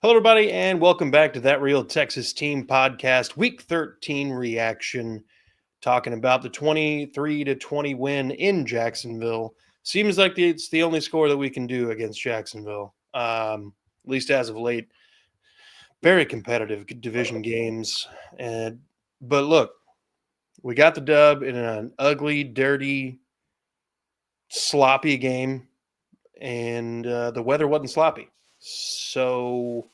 Hello, everybody, and welcome back to That Real Texas Team podcast, Week 13 reaction, talking about the 23-20 win in Jacksonville. Seems like it's the only score that we can do against Jacksonville, at least as of late. Very competitive division games, but look, we got the dub in an ugly, dirty, sloppy game, and the weather wasn't sloppy. So,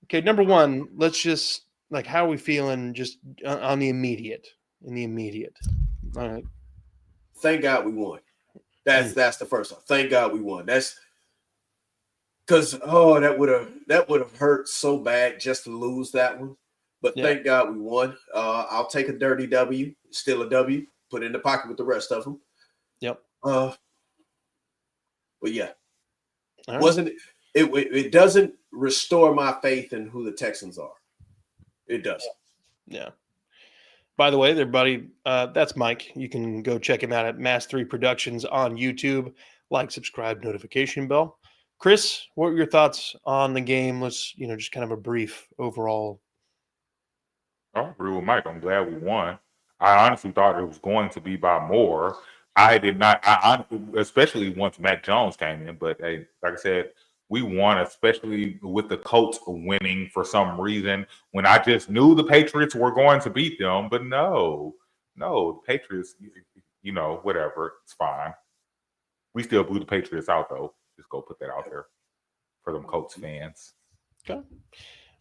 okay, number one, let's just how are we feeling just on the immediate? In the immediate, all right. Thank God we won. That's the first one. Thank God we won. That's because that would have hurt so bad just to lose that one. But thank God we won. I'll take a dirty W, still a W, put it in the pocket with the rest of them. Yep. But yeah, right. It doesn't restore my faith in who the Texans are. It doesn't. Yeah. By the way, everybody, that's Mike. You can go check him out at Mass 3 Productions on YouTube. Like, subscribe, notification bell. Chris, what were your thoughts on the game? Let's, just kind of a brief overall. I agree with Mike. I'm glad we won. I honestly thought it was going to be by more. I did not. I especially once Mac Jones came in. But hey, like I said, we won, especially with the Colts winning for some reason. When I just knew the Patriots were going to beat them, but no, the Patriots. Whatever, it's fine. We still blew the Patriots out, though. Just go put that out there for them Colts fans. Okay.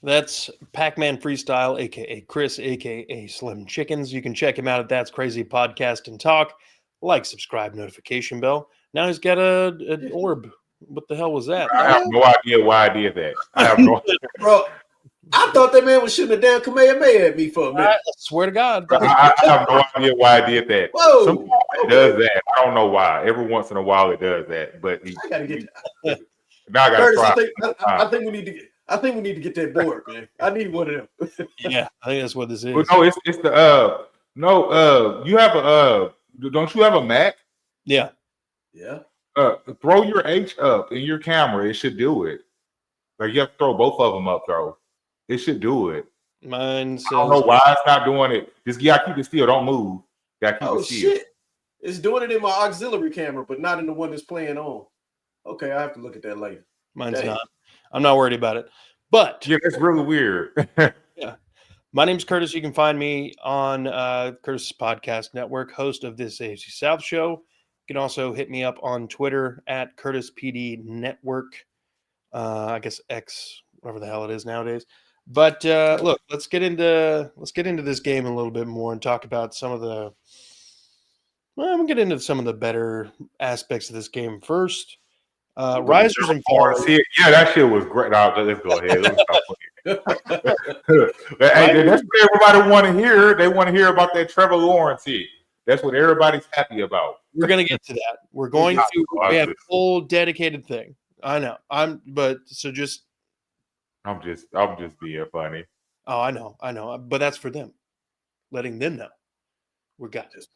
That's Pac-Man Freestyle, a.k.a. Chris, a.k.a. Slim Chickens. You can check him out at That's Crazy Podcast and Talk. Like, subscribe, notification bell. Now he's got an orb. What the hell was that? I have no idea why I did that. I have no idea. Bro, I thought that man was shooting a damn Kamehameha at me for a minute. I swear to God. I have no idea why I did that. Whoa. Sometimes it does that. I don't know why. Every once in a while it does that. But I gotta get that. Now I gotta Curtis, try. I think we need to get that board, man. I need one of them. Yeah, I think that's what this is. Well, no, it's the you have don't you have a Mac? Yeah. Yeah. Throw your H up in your camera. It should do it. Like you have to throw both of them up, though. It should do it. Mine says, I don't know why it's not doing it. Just keep it still. Don't move. Keep it still. Shit! It's doing it in my auxiliary camera, but not in the one that's playing on. Okay, I have to look at that later. Mine's not. I'm not worried about it. But yeah, that's really weird. Yeah. My name's Curtis. You can find me on Curtis Podcast Network, host of this AFC South show. You can also hit me up on Twitter at Curtis PD Network. I guess X, whatever the hell it is nowadays. But look, let's get into this game a little bit more and talk about some of the. Well, I'm gonna get into some of the better aspects of this game first. Risers and fallers. Yeah, that shit was great. No, let's go ahead. Let's stop hey, that's what everybody want to hear. They want to hear about that Trevor Lawrence hit. That's what everybody's happy about. We're gonna get to that. We're going to. We have a full dedicated thing. I know. I'm just being funny. Oh, I know. But that's for them. Letting them know. We got this.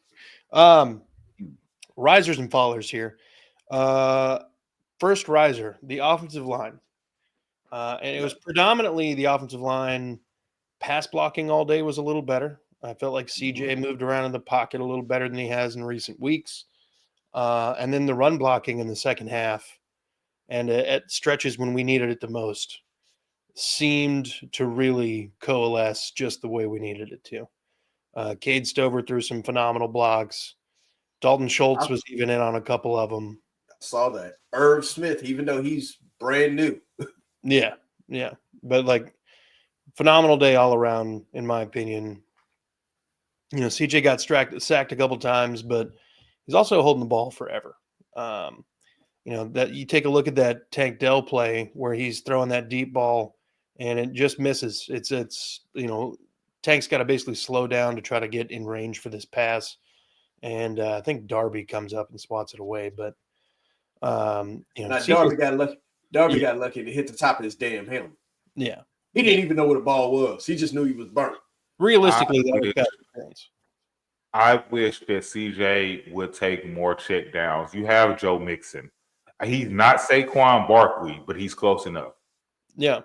Risers and fallers here. First riser, the offensive line. And it was predominantly the offensive line. Pass blocking all day was a little better. I felt like CJ moved around in the pocket a little better than he has in recent weeks. And then the run blocking in the second half and at stretches when we needed it the most seemed to really coalesce just the way we needed it to. Cade Stover threw some phenomenal blocks. Dalton Schultz was even in on a couple of them. I saw that. Irv Smith, even though he's brand new. Yeah. But phenomenal day all around, in my opinion. CJ got sacked a couple times, but he's also holding the ball forever. That you take a look at that Tank Dell play where he's throwing that deep ball and it just misses. It's Tank's got to basically slow down to try to get in range for this pass. And I think Darby comes up and swats it away. But Darby got lucky. Darby got lucky to hit the top of his damn helmet. Yeah. He didn't even know what a ball was. He just knew he was burnt. Realistically, I wish that CJ would take more check downs. You have Joe Mixon. He's not Saquon Barkley, but he's close enough. Yeah.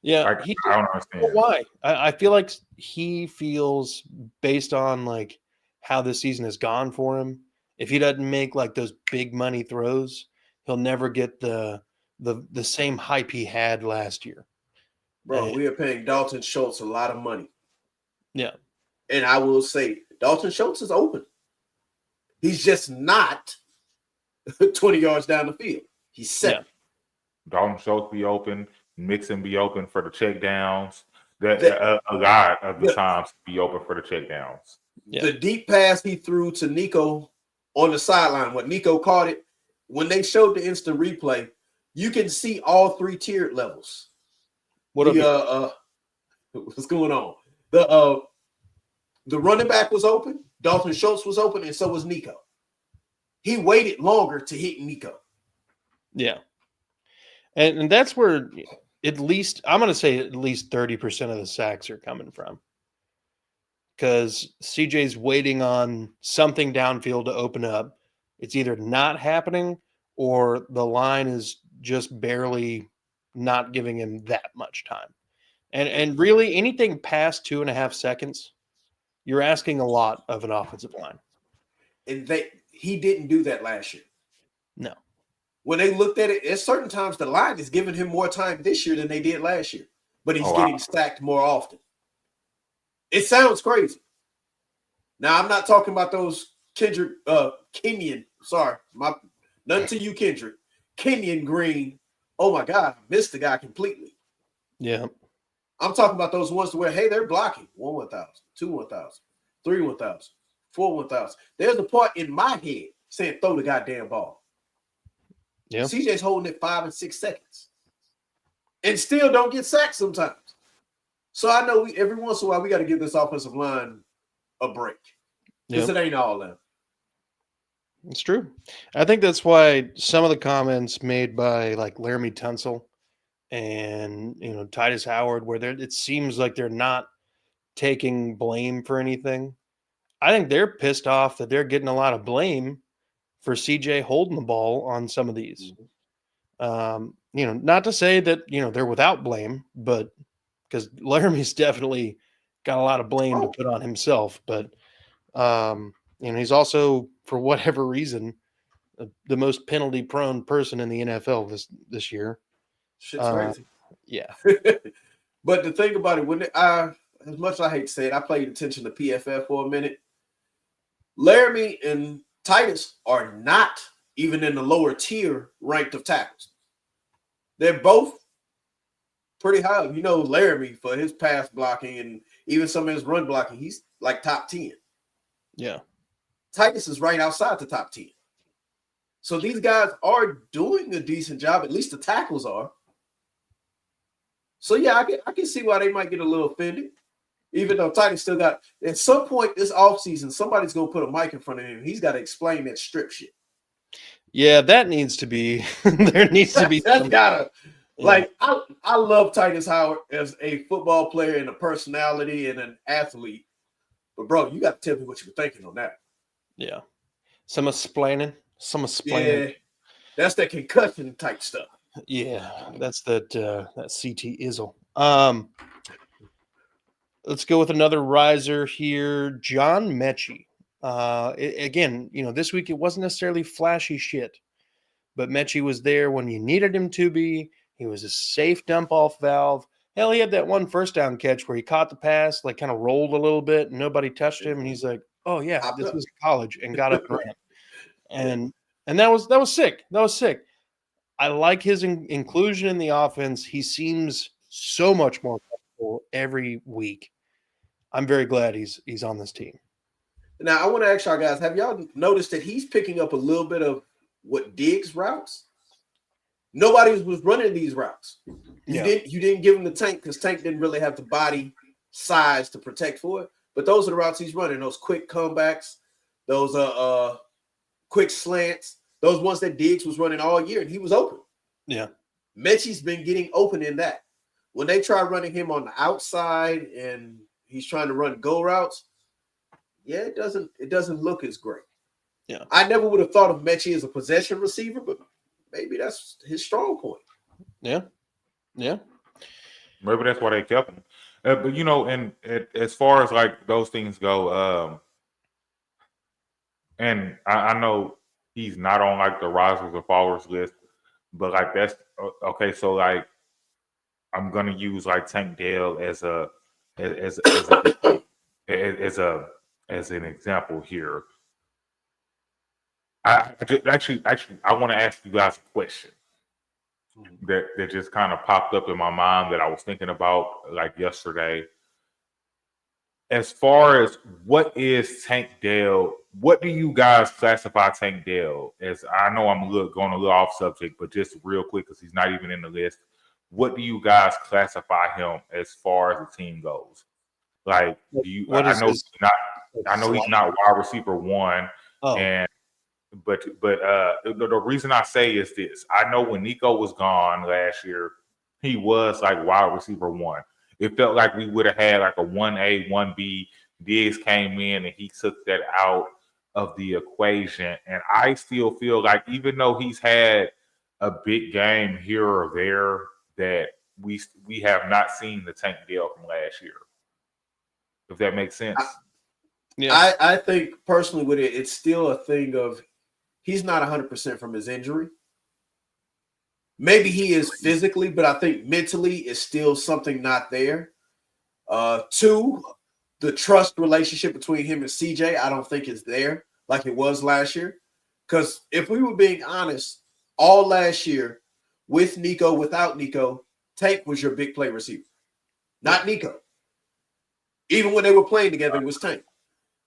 Yeah. Like, He I don't But understand. why? I feel like he feels based on like how this season has gone for him. If he doesn't make like those big money throws, he'll never get the same hype he had last year. Bro, And we are paying Dalton Schultz a lot of money. yeah, And I will say, Dalton Schultz is open. He's just not 20 yards down the field. He's 7. Dalton Schultz be open, Mixon be open for the check downs. That The, a lot of the the, times be open for the check downs. Yeah. the deep pass he threw to Nico on the sideline, when Nico caught it, when they showed the instant replay, you can see all 3 tiered levels. What up? What's going on? The running back was open, Dalton Schultz was open, and so was Nico. He waited longer to hit Nico. Yeah. And that's where at least I'm going to say at least 30% of the sacks are coming from. Because CJ's waiting on something downfield to open up. It's either not happening or the line is just barely not giving him that much time. And really anything past 2.5 seconds, you're asking a lot of an offensive line. And he didn't do that last year. No. When they looked at it, at certain times the line is giving him more time this year than they did last year. But he's getting sacked more often. It sounds crazy. Now, I'm not talking about those Kenyon. Sorry, nothing to you, Kendrick. Kenyon Green. Oh my God, I missed the guy completely. Yeah. I'm talking about those ones where, hey, they're blocking 1 1,000, 2 1,000, 3 1,000, 4 1,000. There's a part in my head saying throw the goddamn ball. Yeah. CJ's holding it 5 and 6 seconds and still don't get sacked sometimes. So I know every once in a while we got to give this offensive line a break because it ain't all them. It's true. I think that's why some of the comments made by like Laramie Tunsil and Titus Howard, where it seems like they're not taking blame for anything. I think they're pissed off that they're getting a lot of blame for CJ holding the ball on some of these. Not to say that they're without blame, but because Laramie's definitely got a lot of blame to put on himself, but he's also, for whatever reason, the most penalty prone person in the NFL this year. Shit's crazy. Yeah. But the thing about it, as much as I hate to say it, I paid attention to PFF for a minute. Laramie and Titus are not even in the lower tier ranked of tackles. They're both pretty high. Laramie, for his pass blocking and even some of his run blocking, he's like top 10. Yeah. Titus is right outside the top 10. So these guys are doing a decent job. At least the tackles are. So, yeah, I can see why they might get a little offended, even though Titus still got – at some point this offseason, somebody's going to put a mic in front of him. He's got to explain that strip shit. Yeah, that needs to be – there needs to be – That's got to – like, I love Titus Howard as a football player and a personality and an athlete. But, bro, you got to tell me what you were thinking on that. Yeah. Some explaining. Yeah, that's that concussion type stuff. Yeah, that's that CT Izzle. Let's go with another riser here, John Mechie. Again, this week it wasn't necessarily flashy shit, but Mechie was there when you needed him to be. He was a safe dump off valve. Hell, he had that one first down catch where he caught the pass, like kind of rolled a little bit, and nobody touched him, and he's like, "Oh yeah, this was college," and got up and ran. And that was sick. That was sick. I like his inclusion in the offense. He seems so much more comfortable every week. I'm very glad he's on this team. Now, I want to ask y'all guys, have y'all noticed that he's picking up a little bit of what Diggs routes? Nobody was running these routes. You didn't give him the Tank because Tank didn't really have the body size to protect for it. But those are the routes he's running, those quick comebacks, those quick slants, those ones that Diggs was running all year, and he was open. Yeah. Mechie's been getting open in that. When they try running him on the outside and he's trying to run go routes, yeah, it doesn't look as great. Yeah. I never would have thought of Mechie as a possession receiver, but maybe that's his strong point. Yeah. Yeah. Maybe that's why they kept him. But and as far as like those things go, and I know he's not on like the risers or followers list, but like that's okay. So like I'm gonna use like Tank Dell as a as as a as a as an example here. Actually, I want to ask you guys a question that just kind of popped up in my mind that I was thinking about like yesterday. As far as what is Tank Dell, what do you guys classify Tank Dell as? I know I'm going a little off subject, but just real quick because he's not even in the list. What do you guys classify him as far as the team goes? Like, do you? What is his I know he's not wide receiver one, Oh, and but the reason I say is this: I know when Nico was gone last year, he was like wide receiver one. It felt like we would have had like a 1A, 1B. Diggs came in and he took that out of the equation. And I still feel like even though he's had a big game here or there, that we have not seen the Tank Dell from last year. If that makes sense. yeah. I think personally with it, it's still a thing of he's not 100% from his injury. Maybe he is physically, but I think mentally is still something not there. Two, the trust relationship between him and CJ, I don't think is there like it was last year. Because if we were being honest, all last year, with Nico, without Nico, Tank was your big play receiver, not Nico. Even when they were playing together, it was Tank.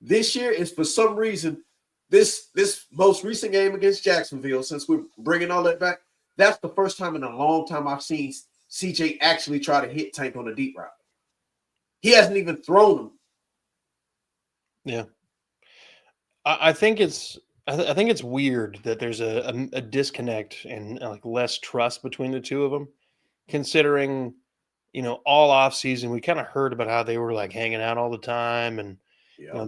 This year is for some reason, this most recent game against Jacksonville, since we're bringing all that back, that's the first time in a long time I've seen CJ actually try to hit Tank on a deep route. He hasn't even thrown him. Yeah. I think it's I think it's weird that there's a disconnect and like less trust between the two of them, considering all off season we kind of heard about how they were like hanging out all the time, and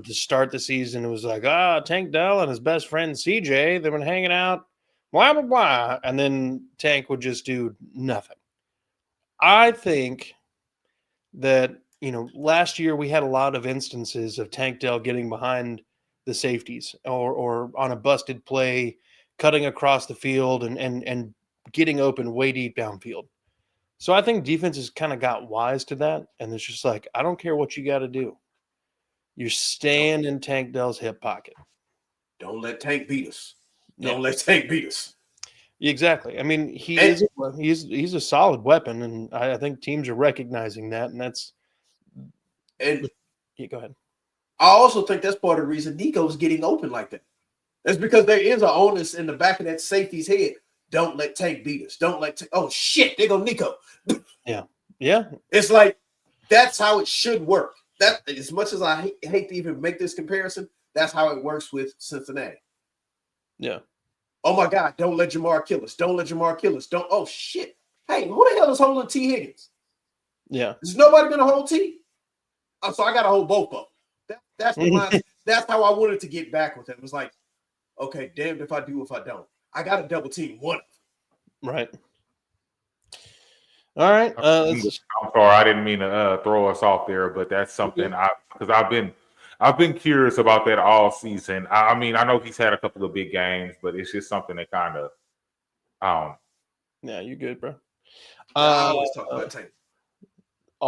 to start the season it was like Tank Dell and his best friend CJ they've been hanging out, blah blah blah, and then Tank would just do nothing. I think that last year we had a lot of instances of Tank Dell getting behind the safeties or on a busted play, cutting across the field and getting open way deep downfield. So I think defenses kind of got wise to that, and it's just like I don't care what you got to do, you're staying in Tank Dell's hip pocket. Don't let Tank beat us. Don't Yeah, let Tank beat us. exactly. I mean, he's a solid weapon, and I think teams are recognizing that, and that's. And Yeah, go ahead. I also think that's part of the reason Nico's getting open like that. That's because there is an onus in the back of that safety's head. Don't let Tank beat us. Don't let oh shit, there go Nico. Yeah. It's like that's how it should work. That as much as I hate to even make this comparison, that's how it works with Cincinnati. Yeah. Oh my God, don't let Jamar kill us. Don't let Jamar kill us. Don't. Oh shit. Hey, who the hell is holding T. Higgins? Yeah. Is nobody gonna hold T? Oh, so I gotta hold both of them. That's the line. That's how I wanted to get back with it. It was like, okay, damned if I do, if I don't. I gotta double team one. Right. All right. I'm sorry, I didn't mean to throw us off there, but that's something because I've been curious about that all season. I mean, I know he's had a couple of big games, but it's just something that kind of Yeah, you good, bro? I always talk about Tank.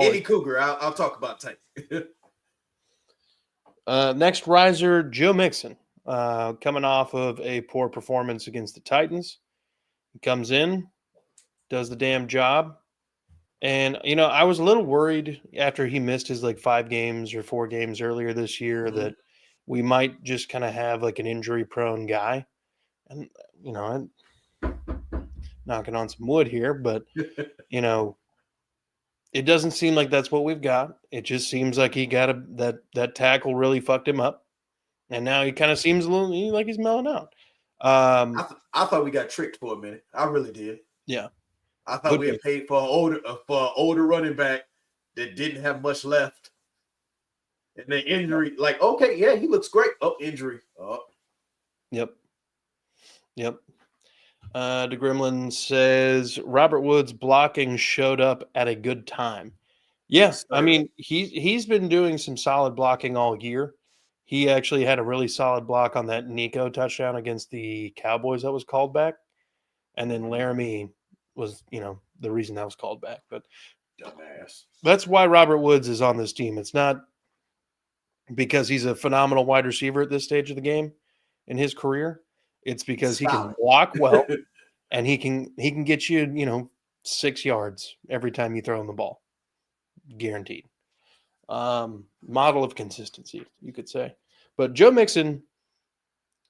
Any Cougar, I'll talk about Tank. Next riser, Joe Mixon, coming off of a poor performance against the Titans. He comes in, does the damn job. And, I was a little worried after he missed his like 5 games or 4 games earlier this year that we might just kind of have like an injury prone guy. And, I'm knocking on some wood here, but, it doesn't seem like that's what we've got. It just seems like he got that tackle really fucked him up. And now he kind of seems a little like he's melting out. I thought we got tricked for a minute. I really did. Yeah. I thought we had paid for an older running back that didn't have much left. And the injury, like, okay, yeah, he looks great. Oh, injury. Oh. Yep. DeGrimlin says Robert Woods blocking showed up at a good time. Yeah, Yes, I sir. mean he's been doing some solid blocking all year. He actually had a really solid block on that Nico touchdown against the Cowboys that was called back, and then Laramie was the reason that was called back. But Dumbass. that's why Robert Woods is on this team. It's not because he's a phenomenal wide receiver at this stage of the game in his career. It's because he can Solid. block well and he can get you 6 yards every time you throw him the ball, guaranteed. Model of consistency, you could say. But Joe Mixon,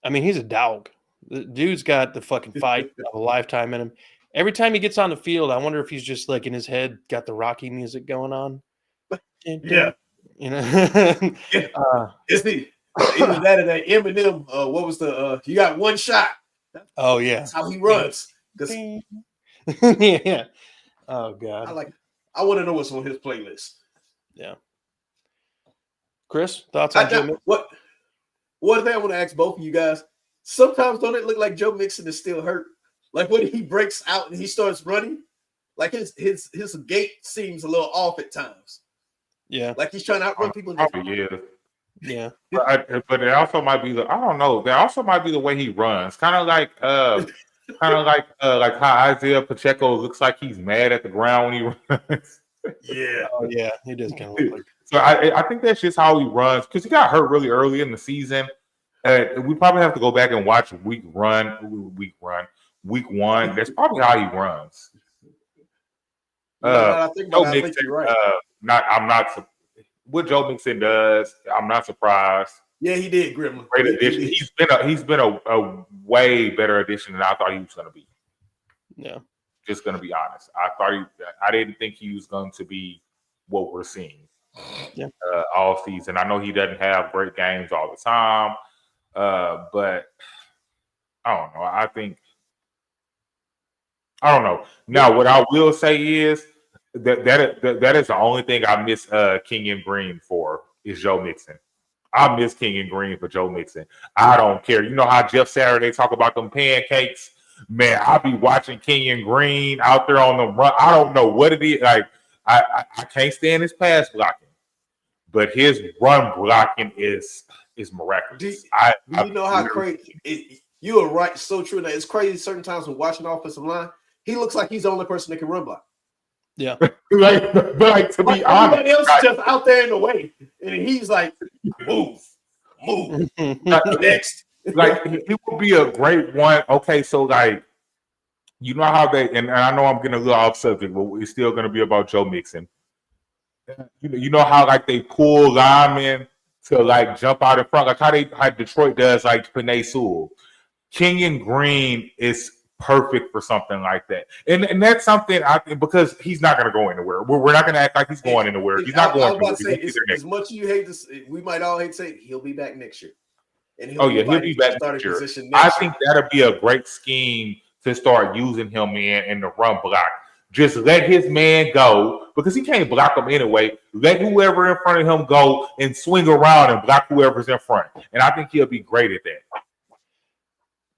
I mean, he's a dog. The dude's got the fucking fight of a lifetime in him. Every time he gets on the field, I wonder if he's just like in his head got the Rocky music going on. Yeah. You know, Yeah. It's the either that or that Eminem. What was the you got one shot? oh yeah, That's how he runs. Because yeah. Oh god. I want to know what's on his playlist. Yeah. Chris, thoughts on Joe Mixon? What thing I want to ask both of you guys. Sometimes don't it look like Joe Mixon is still hurt? Like when he breaks out and he starts running, like his gait seems a little off at times. Yeah. Like he's trying to outrun people. Probably is. Yeah. But it also might be I don't know. That also might be the way he runs. Kind of like how Isaiah Pacheco looks like he's mad at the ground when he runs. Yeah. Oh yeah, he does kind of look like. So I think that's just how he runs because he got hurt really early in the season. We probably have to go back and watch week one. That's probably how he runs. I think Joe I Mixon, think you're right. What Joe Mixon does, I'm not surprised. Yeah, he did, Gremlin. Great addition. He's been a way better addition than I thought he was going to be. Yeah. Just going to be honest. I didn't think he was going to be what we're seeing. Yeah. All season. I know he doesn't have great games all the time, but I don't know. I don't know. Now, what I will say is that is the only thing I miss Kenyon Green for is Joe Mixon. I miss Kenyon Green for Joe Mixon. I don't care. You know how Jeff Saturday talk about them pancakes? Man, I'll be watching Kenyon Green out there on the run. I don't know what it is. Like I can't stand his pass blocking, but his run blocking is miraculous. You know how crazy you are right, so true. That it's crazy certain times when watching offensive line, he looks like he's the only person that can run block. Yeah. but to be honest, everybody else is just out there in the way. And he's like, move. Next. Like he would be a great one. Okay, so like you know how and I know I'm getting a little off subject, but it's still gonna be about Joe Mixon. You know how like they pull linemen to like jump out in front, like how Detroit does like Penei Sewell. Kenyon Green is perfect for something like that, and that's something I think because he's not going to go anywhere. We're not going to act like he's going anywhere. He's not going. I was about to say, as much as you hate this, we might all hate to say he'll be back next year. And he'll be back next year. I think that'll be a great scheme to start using him in the run block. Just let his man go because he can't block him anyway. Let whoever in front of him go and swing around and block whoever's in front. And I think he'll be great at that.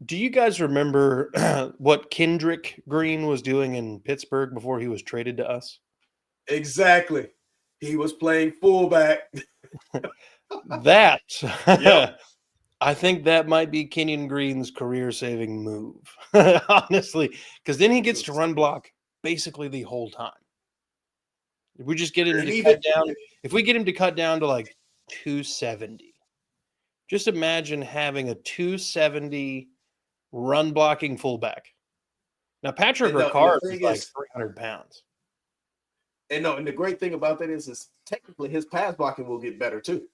Do you guys remember what Kendrick Green was doing in Pittsburgh before he was traded to us? Exactly. He was playing fullback. That, Yep. I think that might be Kenyon Green's career-saving move, honestly, because then he gets to run block basically the whole time. If we just get him to cut down, if we get him to cut down to like 270, just imagine having a 270 run blocking fullback. Now Patrick Ricard is like 300 pounds. And the great thing about that is technically his pass blocking will get better too.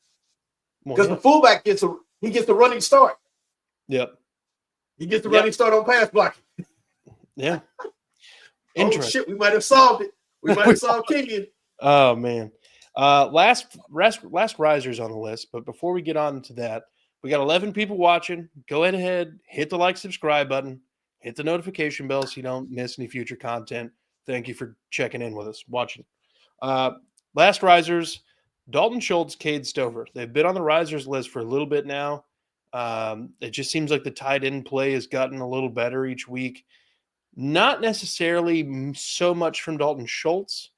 Because the fullback gets the running start. Yep. He gets the running start on pass blocking. Yeah. Oh shit, we might have solved it. We might have solved Kenyon. Oh man. Last risers on the list, but before we get on to that, we got 11 people watching. Go ahead, hit the like, subscribe button, hit the notification bell so you don't miss any future content. Thank you for checking in with us, watching. Last risers, Dalton Schultz, Cade Stover. They've been on the risers list for a little bit now. It just seems like the tight end play has gotten a little better each week. Not necessarily so much from Dalton Schultz,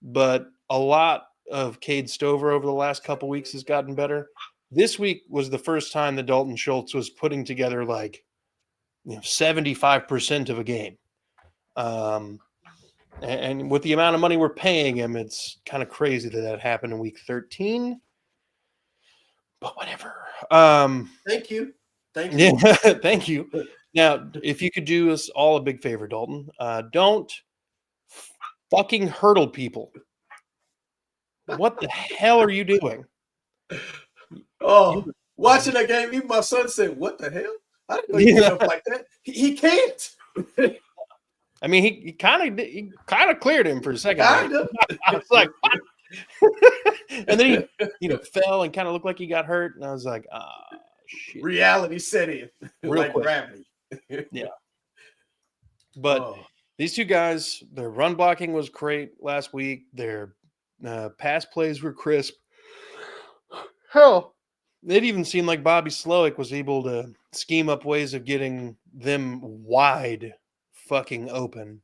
but a lot of Cade Stover over the last couple weeks has gotten better. This week was the first time that Dalton Schultz was putting together 75% of a game. And with the amount of money we're paying him, it's kind of crazy that happened in week 13. But whatever. Thank you. Yeah, thank you. Now, if you could do us all a big favor, Dalton, don't fucking hurdle people. What the hell are you doing? Oh, watching that game, even my son said, "What the hell? I didn't know you get up like that." He can't. I mean, he kind of cleared him for a second. Kinda. I was like, what? And then he fell and kind of looked like he got hurt, and I was like, shit. Reality set in, like quick. gravity. Yeah. But these two guys, their run blocking was great last week. Their pass plays were crisp. Hell, it even seemed like Bobby Slowick was able to scheme up ways of getting them wide fucking open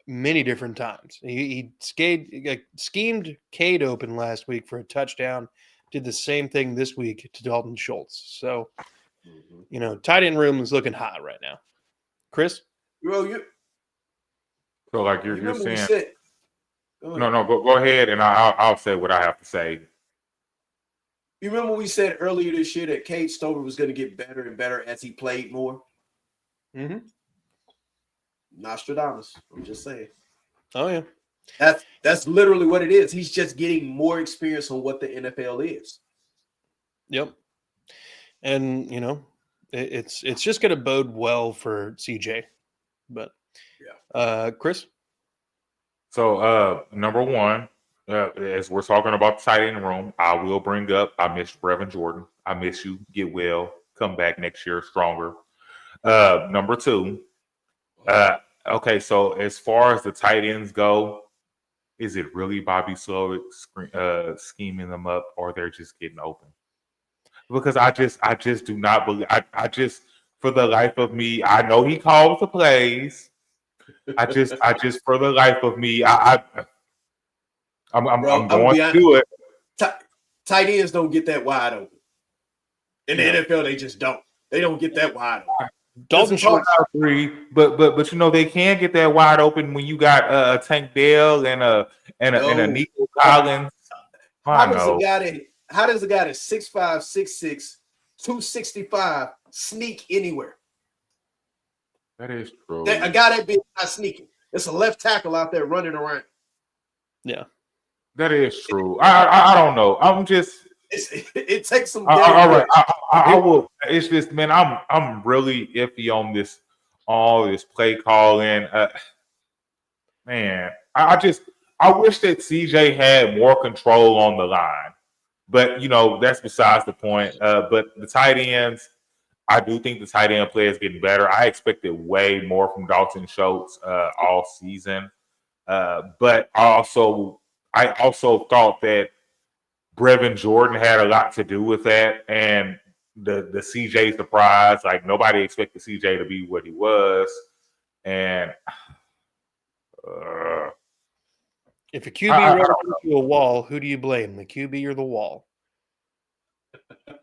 many different times. He schemed Cade open last week for a touchdown. Did the same thing this week to Dalton Schultz. So, tight end room is looking hot right now. Chris? So like you're saying, no, go ahead, and I'll say what I have to say. You remember we said earlier this year that Cade Stover was going to get better and better as he played more? Mm-hmm. Nostradamus. I'm just saying. Oh yeah. That's literally what it is. He's just getting more experience on what the NFL is. Yep. And it's just going to bode well for CJ. But Chris. So number one, as we're talking about the tight end room, I will bring up I miss Brevin Jordan. I miss you. Get well. Come back next year stronger. Number two. Okay, so as far as the tight ends go, is it really Bobby Slowick scheming them up, or they're just getting open? Because I just do not believe. I just, for the life of me, I know he calls the plays. I just for the life of me, I'm going to do it. Tight ends don't get that wide open. In the NFL, they just don't. They don't get that wide open. Dalton Schultz, but they can get that wide open when you got a Tank Dell and a Nico Collins. How does a guy that's 6'5", 6'6", 265 sneak anywhere? That is true. A guy that big not sneaking. It's a left tackle out there running around. Yeah, that is true. I don't know. I'm just. It takes some. All right, I will. It's just, man. I'm really iffy on this. All this play calling. Man, I wish that CJ had more control on the line, but that's besides the point. But the tight ends, I do think the tight end play is getting better. I expected way more from Dalton Schultz all season, but I also thought that Brevin Jordan had a lot to do with that, and the CJ surprise. Like, nobody expected CJ to be what he was, and if a QB runs into a wall, who do you blame, the QB or the wall?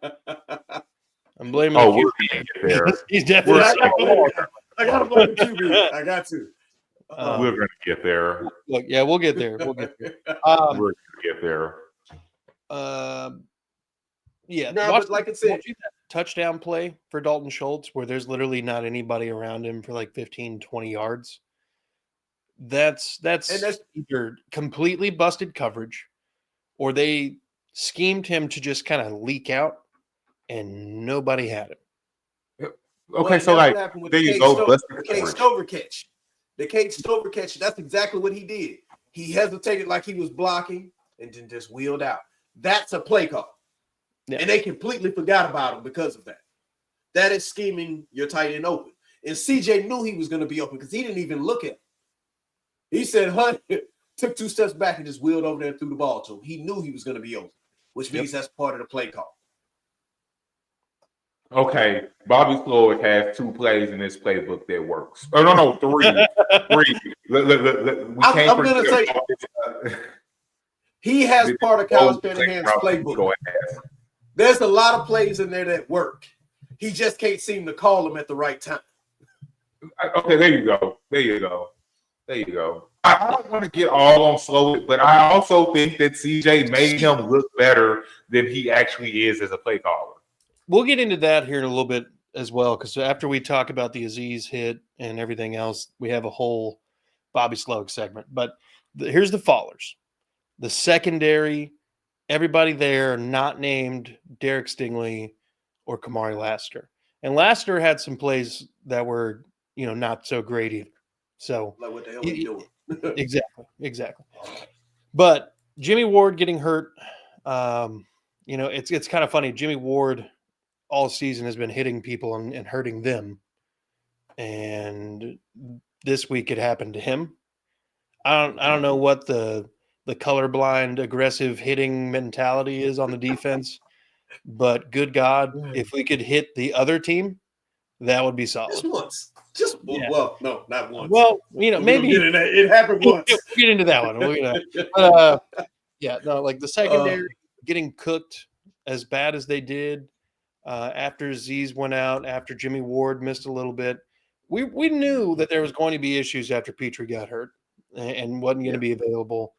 I'm blaming the QB. We're gonna get there. He's definitely. I gotta blame the QB. I got to. We're gonna get there. Look, yeah, we'll get there. We're gonna get there. Yeah, no, but like I said, that touchdown play for Dalton Schultz where there's literally not anybody around him for like 15, 20 yards. That's either completely busted coverage, or they schemed him to just kind of leak out, and nobody had him. Okay, so like there you go, the Cade Stover catch. The Cade Stover catch. That's exactly what he did. He hesitated like he was blocking, and then just wheeled out. That's a play call. Yeah. And they completely forgot about him because of that. That is scheming your tight end open. And CJ knew he was going to be open because he didn't even look at him. He said, Hunt took 2 steps back and just wheeled over there and threw the ball to him. He knew he was going to be open, which means that's part of the play call. Okay, Bobby Slowick has 2 plays in this playbook that works. Oh no, 3. 3. We can't I'm gonna forget say he has part of Kyle Shanahan's playbook. There's a lot of plays in there that work. He just can't seem to call them at the right time. Okay, there you go. I don't want to get all on Slowick, but I also think that CJ made him look better than he actually is as a play caller. We'll get into that here in a little bit as well, because after we talk about the Aziz hit and everything else, we have a whole Bobby Slowick segment. But here's the fallers. The secondary, everybody there not named Derek Stingley or Kamari Lassiter. And Lassiter had some plays that were, not so great either. So like what the hell are you doing? Exactly. But Jimmy Ward getting hurt, it's kind of funny. Jimmy Ward all season has been hitting people and hurting them. And this week it happened to him. I don't know what the colorblind aggressive hitting mentality is on the defense, but good God, if we could hit the other team, that would be solid. Just once. Well, no, not once. Well, maybe it happened once. We'll get into that one. Like the secondary getting cooked as bad as they did after Aziz went out, after Jimmy Ward missed a little bit. We knew that there was going to be issues after Petrie got hurt and wasn't going to be available,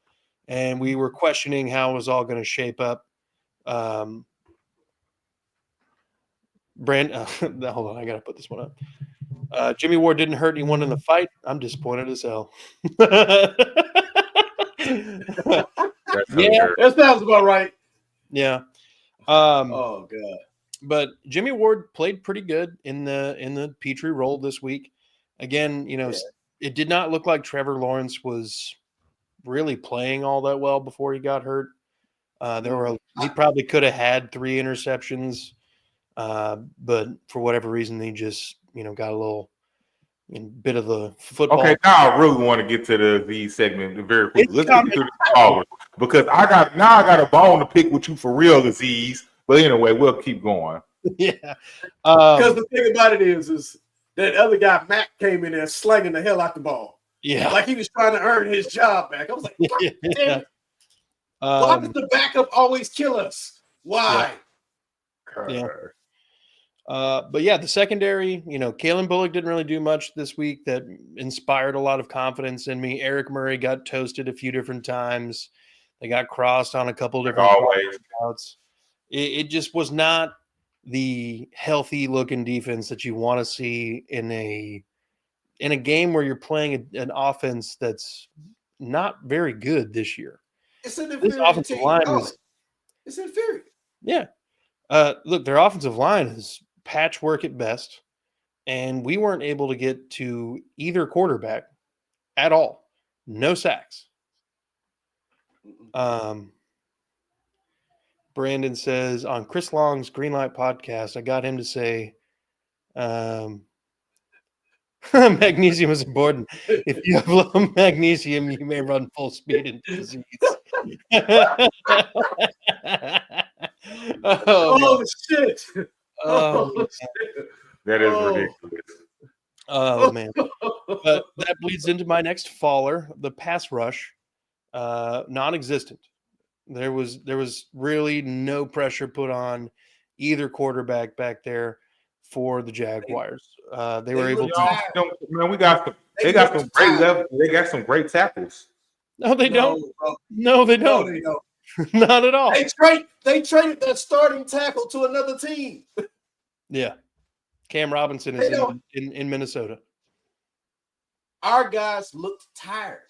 and we were questioning how it was all going to shape up. Hold on, I got to put this one up. Jimmy Ward didn't hurt anyone in the fight. I'm disappointed as hell. That sounds about right. Yeah. Oh God. But Jimmy Ward played pretty good in the Petrie role this week. Again, it did not look like Trevor Lawrence was really playing all that well before he got hurt. He probably could have had 3 interceptions, but for whatever reason, he just got a little bit of the football. Okay, now I really want to get to the segment very quickly. Let's get through the callers because I got a bone to pick with you for real, Aziz. But anyway, we'll keep going. Yeah, because the thing about it is that other guy Mac came in there slanging the hell out the ball. Yeah, like he was trying to earn his job back. I was like, damn it. Why does the backup always kill us? Why? Yeah. But yeah, the secondary, Kalen Bullock didn't really do much this week that inspired a lot of confidence in me. Eric Murray got toasted a few different times. They got crossed on a couple different routes. It just was not the healthy looking defense that you want to see in a game where you're playing an offense that's not very good this year. It's an this offensive line it's inferior. Yeah. Look, their offensive line is patchwork at best, and we weren't able to get to either quarterback at all. No sacks. Brandon says on Chris Long's Greenlight podcast, I got him to say magnesium is important. If you have low magnesium, you may run full speed into disease. Shit. Shit. That is ridiculous. Oh man. But that bleeds into my next faller, the pass rush. Non-existent. There was really no pressure put on either quarterback back there for the Jaguars. They were able to. Man, they got some great levels. They got some great tackles. No, they don't. No, they don't. No, they don't. Not at all. They traded that starting tackle to another team. Yeah. Cam Robinson is in Minnesota. Our guys looked tired.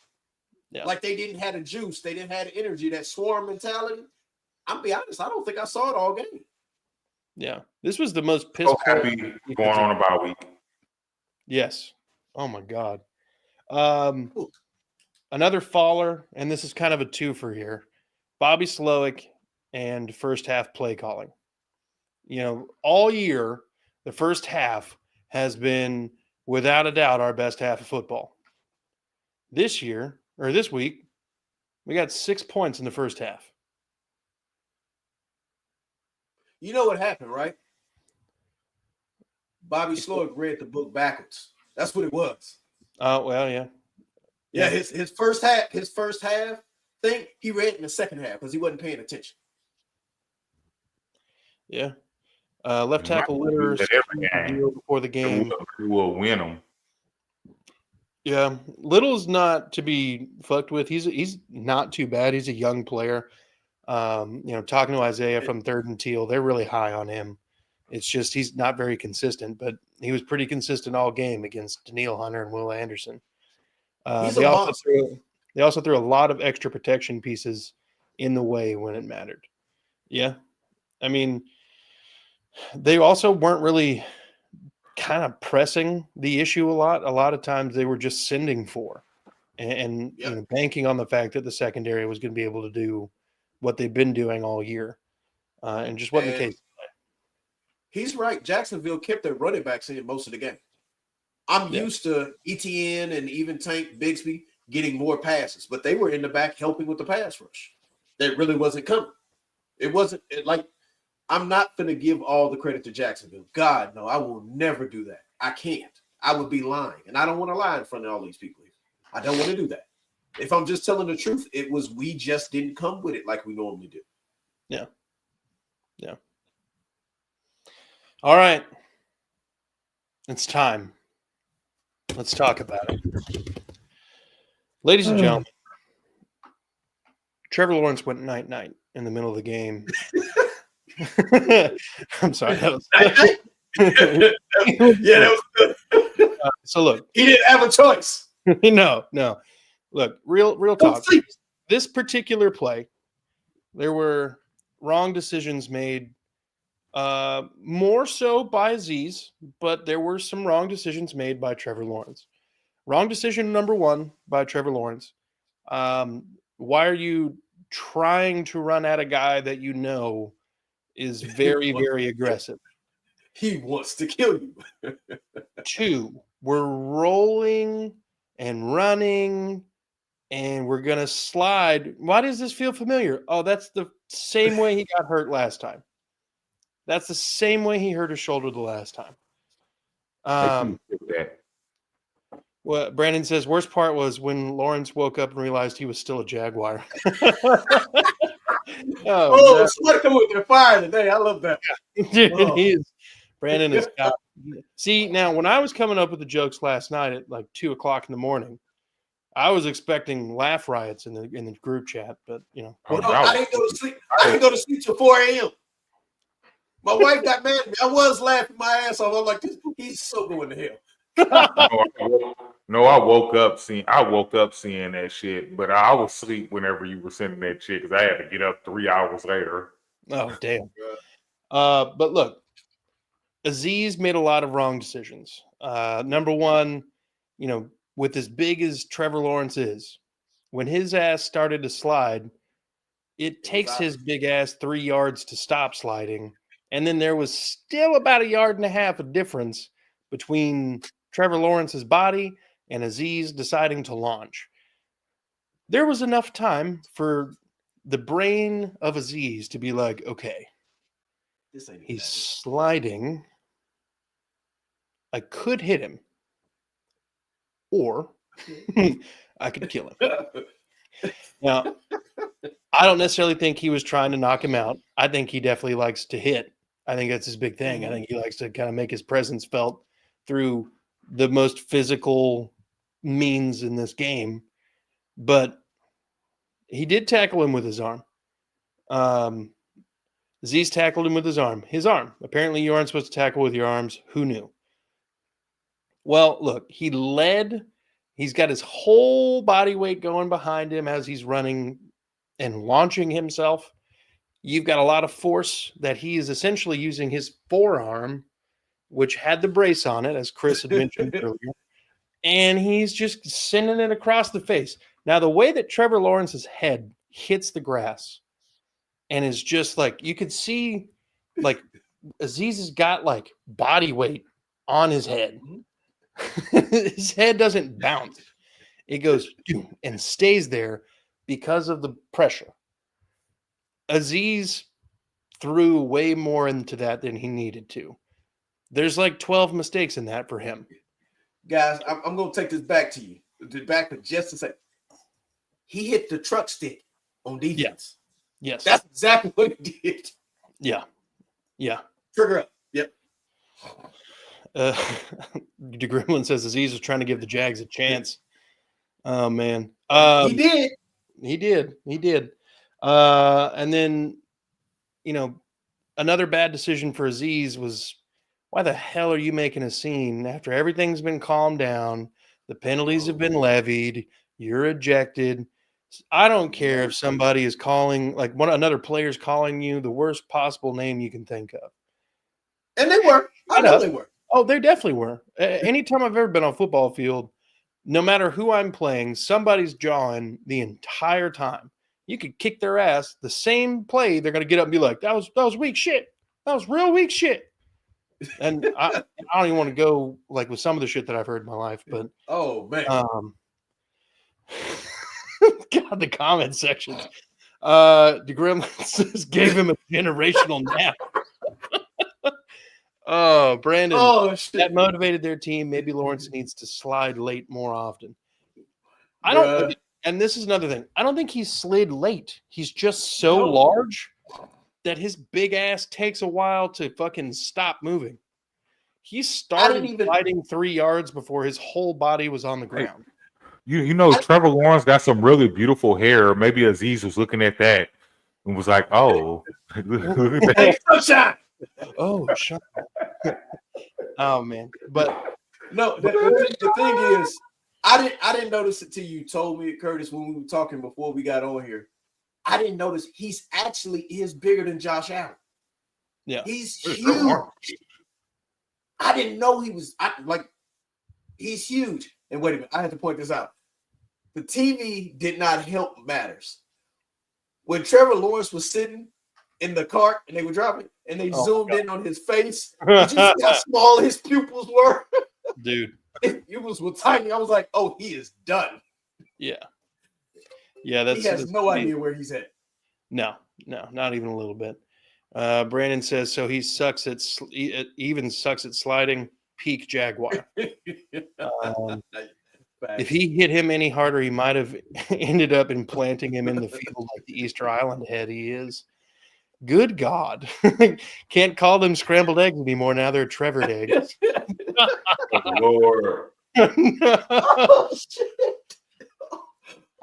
Yeah. Like they didn't have the juice. They didn't have the energy, that swarm mentality. I'll be honest, I don't think I saw it all game. Yeah. This was the most piss happy going on a bye week. Yes. Oh my God. Another faller, and this is kind of a twofer here. Bobby Slowick and first half play calling. All year, the first half has been without a doubt our best half of football. This week, we got 6 points in the first half. You know what happened, right? Bobby Slowick read the book backwards. That's what it was. Oh, well, yeah. Yeah, his first half thing, he read in the second half because he wasn't paying attention. Yeah. Left tackle Litter before the game. Will win them. Yeah, Little's not to be fucked with. He's not too bad. He's a young player. Talking to Isaiah from Third and Teal, they're really high on him. It's just he's not very consistent, but he was pretty consistent all game against Daniil Hunter and Will Anderson. He's a monster. They also threw a lot of extra protection pieces in the way when it mattered. Yeah, I mean, they also weren't really kind of pressing the issue a lot. A lot of times they were just sending for and banking on the fact that the secondary was going to be able to do what they've been doing all year, and just wasn't the case. He's right. Jacksonville kept their running backs in most of the game. I'm used to ETN and even Tank Bigsby getting more passes, but they were in the back helping with the pass rush. That really wasn't coming. It wasn't like I'm not going to give all the credit to Jacksonville. God, no, I will never do that. I can't. I would be lying, and I don't want to lie in front of all these people. I don't want to do that. If I'm just telling the truth, it was we just didn't come with it like we normally do. Yeah. Yeah. All right. It's time. Let's talk about it. Ladies and gentlemen, Trevor Lawrence went night-night in the middle of the game. I'm sorry. That was that was good. So look. He didn't have a choice. No. Look, real talk. This particular play, there were wrong decisions made, more so by Azeez, but there were some wrong decisions made by Trevor Lawrence. Wrong decision number one by Trevor Lawrence. Why are you trying to run at a guy that you know is very, very aggressive? He wants to kill you. 2, we're rolling and running and we're going to slide. Why does this feel familiar? Oh, that's the same way he got hurt last time. That's the same way he hurt his shoulder the last time. Well, Brandon says, worst part was when Lawrence woke up and realized he was still a Jaguar. Somebody come with their fire today. I love that. Dude, he is. Brandon is got. See, now, when I was coming up with the jokes last night at like 2 o'clock in the morning, I was expecting laugh riots in the group chat, but I didn't go to sleep. I didn't go to sleep till 4 a.m. My wife got mad at me. I was laughing my ass off. I'm like, he's so going to hell. I woke up seeing that shit, but I was asleep whenever you were sending that shit because I had to get up 3 hours later. Oh, damn. But look, Azeez made a lot of wrong decisions. Number one, with as big as Trevor Lawrence is, when his ass started to slide, it takes his big ass 3 yards to stop sliding. And then there was still about 1.5 yards of difference between Trevor Lawrence's body and Azeez deciding to launch. There was enough time for the brain of Azeez to be like, okay, he's sliding. I could hit him, or I could kill him. Now, I don't necessarily think he was trying to knock him out. I think he definitely likes to hit. I think that's his big thing. I think he likes to kind of make his presence felt through the most physical means in this game. But he did tackle him with his arm. Azeez tackled him with his arm. His arm. Apparently, you aren't supposed to tackle with your arms. Who knew? Well, look, he led. He's got his whole body weight going behind him as he's running and launching himself. You've got a lot of force that he is essentially using his forearm, which had the brace on it, as Chris had mentioned earlier, and he's just sending it across the face. Now, the way that Trevor Lawrence's head hits the grass and is just like, you could see, like, Azeez has got, like, body weight on his head. His head doesn't bounce. It goes and stays there because of the pressure. Azeez threw way more into that than he needed to. There's like 12 mistakes in that for him. Guys, I'm going to take this back to you. Back for just a second. He hit the truck stick on defense. Yeah. Yes. That's exactly what he did. Yeah. Trigger up. Yep. DeGremlin says Aziz was trying to give the Jags a chance. Oh, man. He did. He did. And then, another bad decision for Aziz was, why the hell are you making a scene after everything's been calmed down? The penalties have been levied. You're ejected. I don't care if somebody is calling, like another player's calling you the worst possible name you can think of. And they were. I know they were. Oh, they definitely were. Anytime I've ever been on a football field, no matter who I'm playing, somebody's jawing the entire time. You could kick their ass. The same play, they're going to get up and be like, that was weak shit. That was real weak shit. And I don't even want to go like with some of the shit that I've heard in my life, but oh man, God, the comment sections. DeGremlin gave him a generational nap. Oh, Brandon. Oh, shit. That motivated their team. Maybe Lawrence needs to slide late more often. I don't. And this is another thing. I don't think he slid late. He's just so large that his big ass takes a while to fucking stop moving. He started sliding 3 yards before his whole body was on the ground. Trevor Lawrence got some really beautiful hair. Maybe Aziz was looking at that and was like, "Oh, look at that." Sunshine. Oh, shut up. Oh man, but no. The thing is, I didn't notice it till you told me, Curtis, when we were talking before we got on here. I didn't notice he's actually is bigger than Josh Allen. Yeah, he's huge. I didn't know he was he's huge. And wait a minute, I have to point this out. The TV did not help matters. When Trevor Lawrence was sitting in the cart and they were dropping and they zoomed in on his face, did you see how small his pupils were? Dude. His pupils were tiny. I was like, oh, he is done. Yeah, he has no idea where he's at. No, not even a little bit. Brandon says, so he sucks at sliding, peak Jaguar. If he hit him any harder, he might have ended up implanting him in the field like the Easter Island head he is. Good God. Can't call them scrambled eggs anymore. Now they're Trevored eggs. Lord. Oh, shit.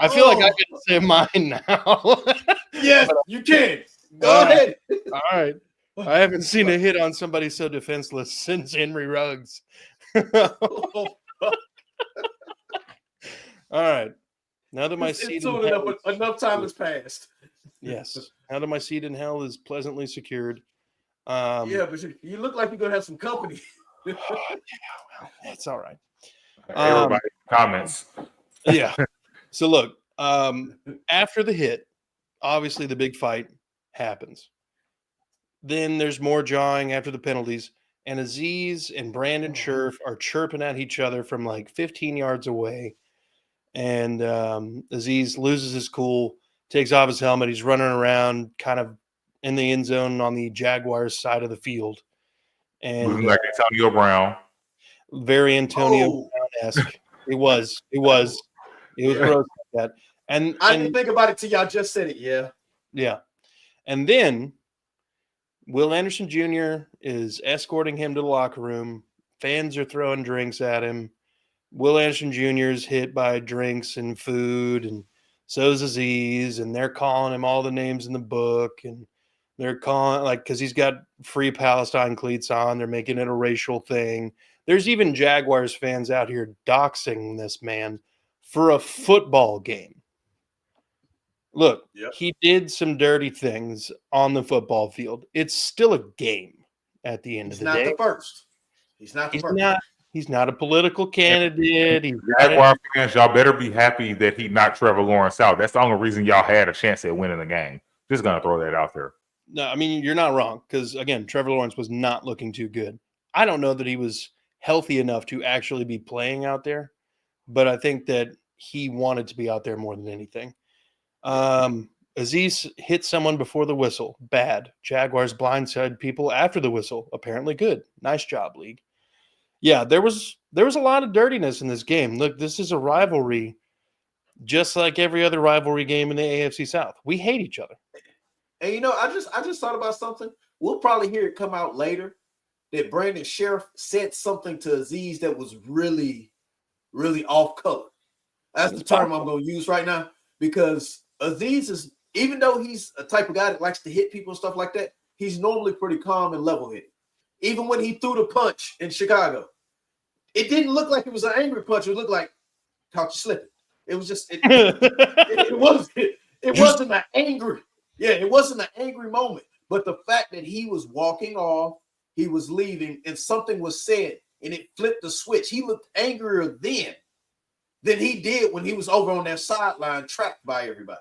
I feel like I can say mine now. Yes, you can. Go ahead. All right. I haven't seen a hit on somebody so defenseless since Henry Ruggs. All right. Now that my seat in hell enough time has passed. Yes. Now that my seat in hell is pleasantly secured. Yeah, but you look like you're gonna have some company. Yeah, well, that's all right. Everybody comments. Yeah. So look, after the hit, obviously the big fight happens. Then there's more jawing after the penalties, and Aziz and Brandon Scherf are chirping at each other from like 15 yards away. And Aziz loses his cool, takes off his helmet. He's running around kind of in the end zone on the Jaguars side of the field. And like Antonio Brown. Very Antonio Brown-esque. It was gross like that. And I didn't think about it till y'all just said it. Yeah. And then Will Anderson Jr. is escorting him to the locker room. Fans are throwing drinks at him. Will Anderson Jr. is hit by drinks and food, and so is Aziz, and they're calling him all the names in the book, and they're calling because he's got Free Palestine cleats on. They're making it a racial thing. There's even Jaguars fans out here doxing this man for a football game. Look, He did some dirty things on the football field. It's still a game at the end of the day. He's not the first. He's not a political candidate. Jaguar fans, y'all better be happy that he knocked Trevor Lawrence out. That's the only reason y'all had a chance at winning the game. Just going to throw that out there. No, I mean, you're not wrong because, again, Trevor Lawrence was not looking too good. I don't know that he was healthy enough to actually be playing out there, but I think that he wanted to be out there more than anything. Aziz hit someone before the whistle. Bad. Jaguars blindside people after the whistle. Apparently good. Nice job, league. Yeah, there was a lot of dirtiness in this game. Look, this is a rivalry, just like every other rivalry game in the AFC South. We hate each other. And I just thought about something. We'll probably hear it come out later that Brandon Sheriff said something to Aziz that was really, really off color. That's the term I'm going to use right now, because Aziz is, even though he's a type of guy that likes to hit people and stuff like that, he's normally pretty calm and level-headed. Even when he threw the punch in Chicago, it didn't look like it was an angry punch. It looked like caught you slipping. It was just it wasn't an angry. Yeah, it wasn't an angry moment. But the fact that he was walking off, he was leaving, and something was said, and it flipped the switch. He looked angrier then than he did when he was over on that sideline trapped by everybody.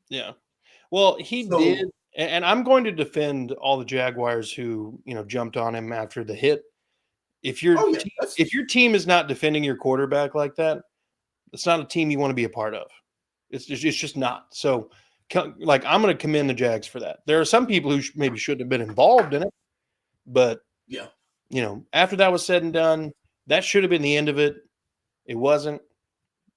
Yeah. Well, he did. And I'm going to defend all the Jaguars who, jumped on him after the hit. If your team is not defending your quarterback like that, it's not a team you want to be a part of. It's just not. So, I'm going to commend the Jags for that. There are some people who maybe shouldn't have been involved in it, but after that was said and done, that should have been the end of it. It wasn't.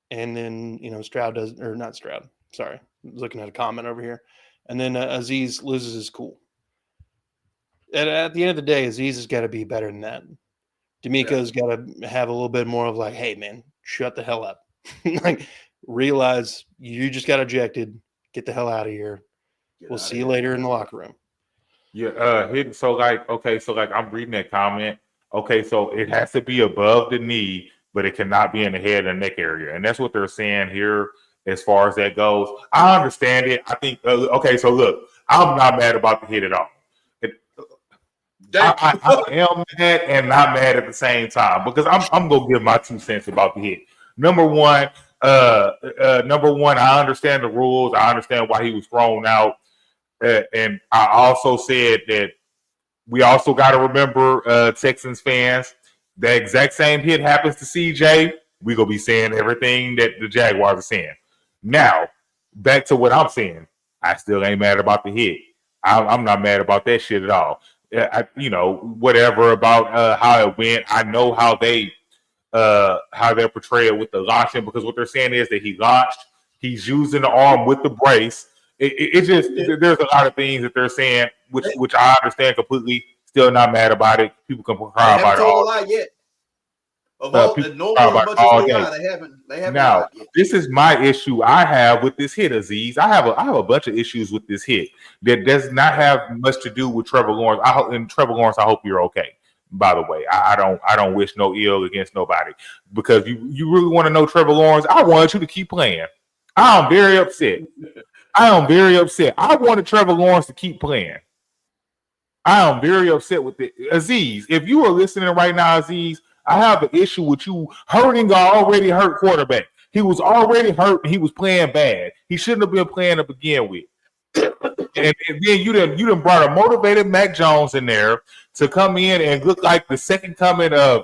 And then, Stroud does, or not Stroud. Sorry, I'm looking at a comment over here. And then Aziz loses his cool. At the end of the day, Aziz has got to be better than that. D'Amico's got to have a little bit more of like, hey, man, shut the hell up. Realize you just got ejected. Get the hell out of here. We'll see you later in the locker room. Yeah. I'm reading that comment. Okay, so it has to be above the knee, but it cannot be in the head and neck area. And that's what they're saying here as far as that goes. I understand it. I think, so look, I'm not mad about the hit at all. I am mad and not mad at the same time, because I'm going to give my 2 cents about the hit. Number one, I understand the rules. I understand why he was thrown out. And I also said that we also got to remember, Texans fans, the exact same hit happens to CJ. We're going to be saying everything that the Jaguars are saying. Now, back to what I'm saying. I still ain't mad about the hit. I'm not mad about that shit at all. Whatever about how it went. I know how they're portrayed with the launching, because what they're saying is that he launched. He's using the arm with the brace. There's a lot of things that they're saying, which I understand completely. Still not mad about it. People can cry about it all. They haven't told a lie yet. They haven't. Now, this is my issue I have with this hit, Aziz. I have a bunch of issues with this hit that does not have much to do with Trevor Lawrence. Trevor Lawrence, I hope you're okay. By the way, I don't wish no ill against nobody, because you really want to know Trevor Lawrence. I want you to keep playing. I'm very upset. I wanted Trevor Lawrence to keep playing. I am very upset with it. Aziz, if you are listening right now, Aziz, I have an issue with you hurting an already hurt quarterback. He was already hurt and he was playing bad. He shouldn't have been playing to begin with. and then you done brought a motivated Mac Jones in there to come in and look like the second coming of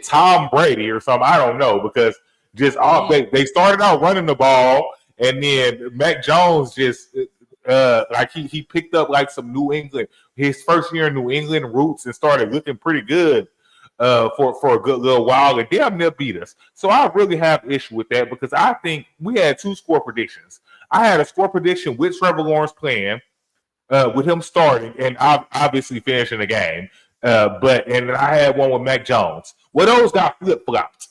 Tom Brady or something. I don't know, because they started out running the ball, and then Mac Jones just he picked up like some New England, his first year in New England roots, and started looking pretty good for a good little while, and damn near beat us. So I really have an issue with that, because I think we had 2 score predictions. I had a score prediction with Trevor Lawrence playing, with him starting and obviously finishing the game. And I had one with Mac Jones. Well, those got flip-flopped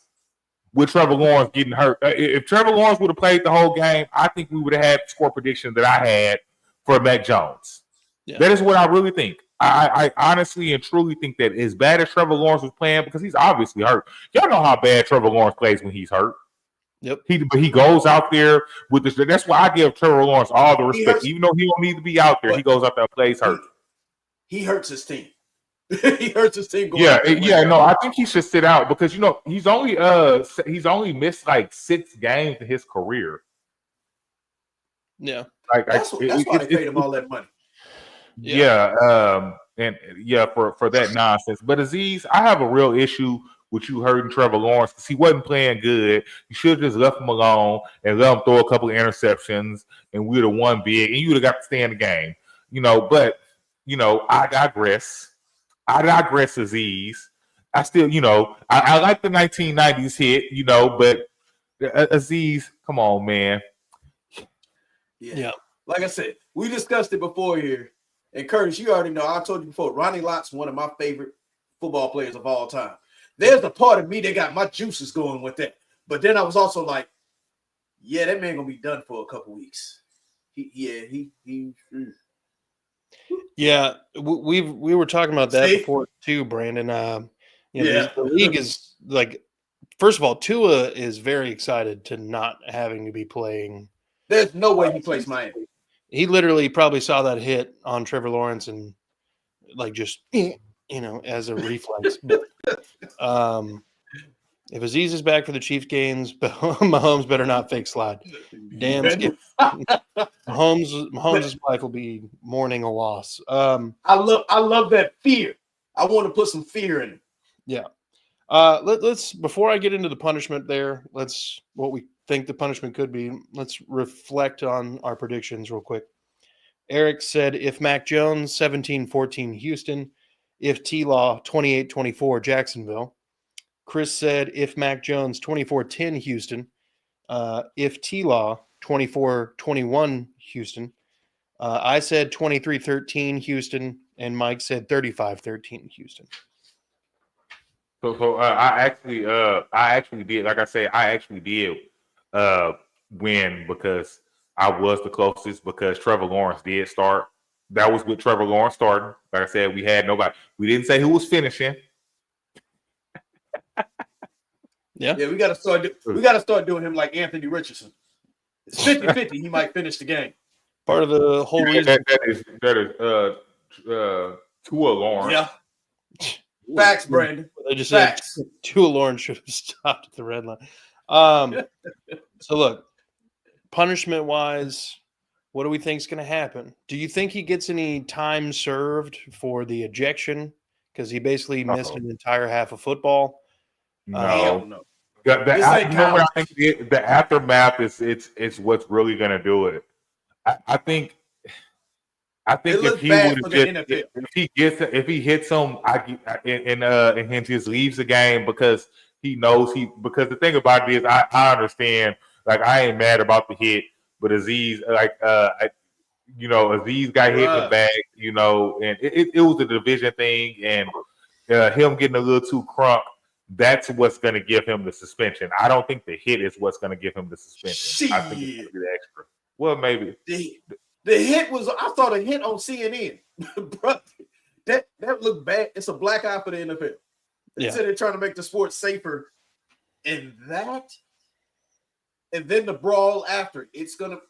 with Trevor Lawrence getting hurt. If Trevor Lawrence would have played the whole game, I think we would have had the score prediction that I had for Mac Jones. Yeah. That is what I really think. I honestly and truly think that as bad as Trevor Lawrence was playing, because he's obviously hurt. Y'all know how bad Trevor Lawrence plays when he's hurt. Yep. He goes out there with this. That's why I give Trevor Lawrence all the respect. Even though he don't need to be out there, he goes out there and plays hurt. He hurts his team. He hurts his team. No, I think he should sit out, because he's only missed like 6 games in his career. Yeah, that's why they paid him all that money. For that nonsense. But Aziz, I have a real issue with you hurting Trevor Lawrence because he wasn't playing good. You should have just left him alone and let him throw a couple of interceptions, and we'd have won big, and you would have got to stay in the game. But I digress. Aziz. I still, I like the 1990s hit, but Aziz, come on, man. Yeah. Like I said, we discussed it before here. And Curtis, you already know, I told you before, Ronnie Lott's one of my favorite football players of all time. There's a part of me that got my juices going with that. But then I was also like, yeah, that man gonna be done for a couple weeks. Yeah, we were talking about that before too, Brandon. The league is like, first of all, Tua is very excited to not having to be playing. There's no way he plays Miami. He literally probably saw that hit on Trevor Lawrence and like just as a reflex. But if Aziz is back for the Chiefs games, Mahomes better not fake slide. Damn, Mahomes' wife will be mourning a loss. I love that fear. I want to put some fear in it. Yeah. Let's before I get into the punishment there, what we think the punishment could be. Let's reflect on our predictions real quick. Eric said if Mac Jones 17-14 Houston, if T-Law 28-24 Jacksonville. Chris said if Mac Jones 24-10 Houston, if T-Law 24-21 Houston. I said 23-13 Houston, and Mike said 35-13 Houston. So I actually did. Like I said, I actually did win because I was the closest because Trevor Lawrence did start. That was with Trevor Lawrence starting. Like I said, we had nobody. We didn't say who was finishing. Yeah, we got to start doing him like Anthony Richardson. It's 50-50. He might finish the game. Part of the whole reason that is Tua Lawrence. Yeah. Facts, Brandon. They just said Tua Lawrence should have stopped at the red line. So look, punishment wise, what do we think is going to happen? Do you think he gets any time served for the ejection because he basically missed an entire half of football? No. What I think the aftermath is what's really going to do it. I think if he hits him, and he just leaves the game because he knows because the thing about it is I understand, like I ain't mad about the hit, but Aziz Aziz got hit in the back, and it was a division thing, and him getting a little too crunk. That's what's going to give him the suspension. I don't think the hit is what's going to give him the suspension. I think it's going to be the extra. Well, maybe the hit was. I saw the hit on CNN, bro. That looked bad. It's a black eye for the NFL. They said they're trying to make the sport safer, and then the brawl after. It's gonna.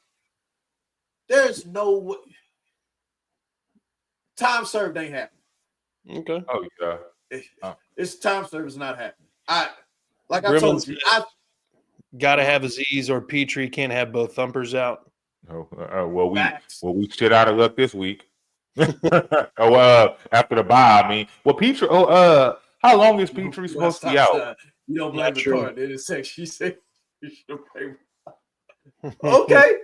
There's no way. Time served ain't happening. Okay. Oh yeah. It's time served is not happening. I told you. I Gotta have Aziz or Petrie. Can't have both thumpers out. Well, we shit out of luck this week. After the bye, I mean, Petrie. How long is Petrie supposed to be out? You don't blame the card. They just say she said you should pay. Okay.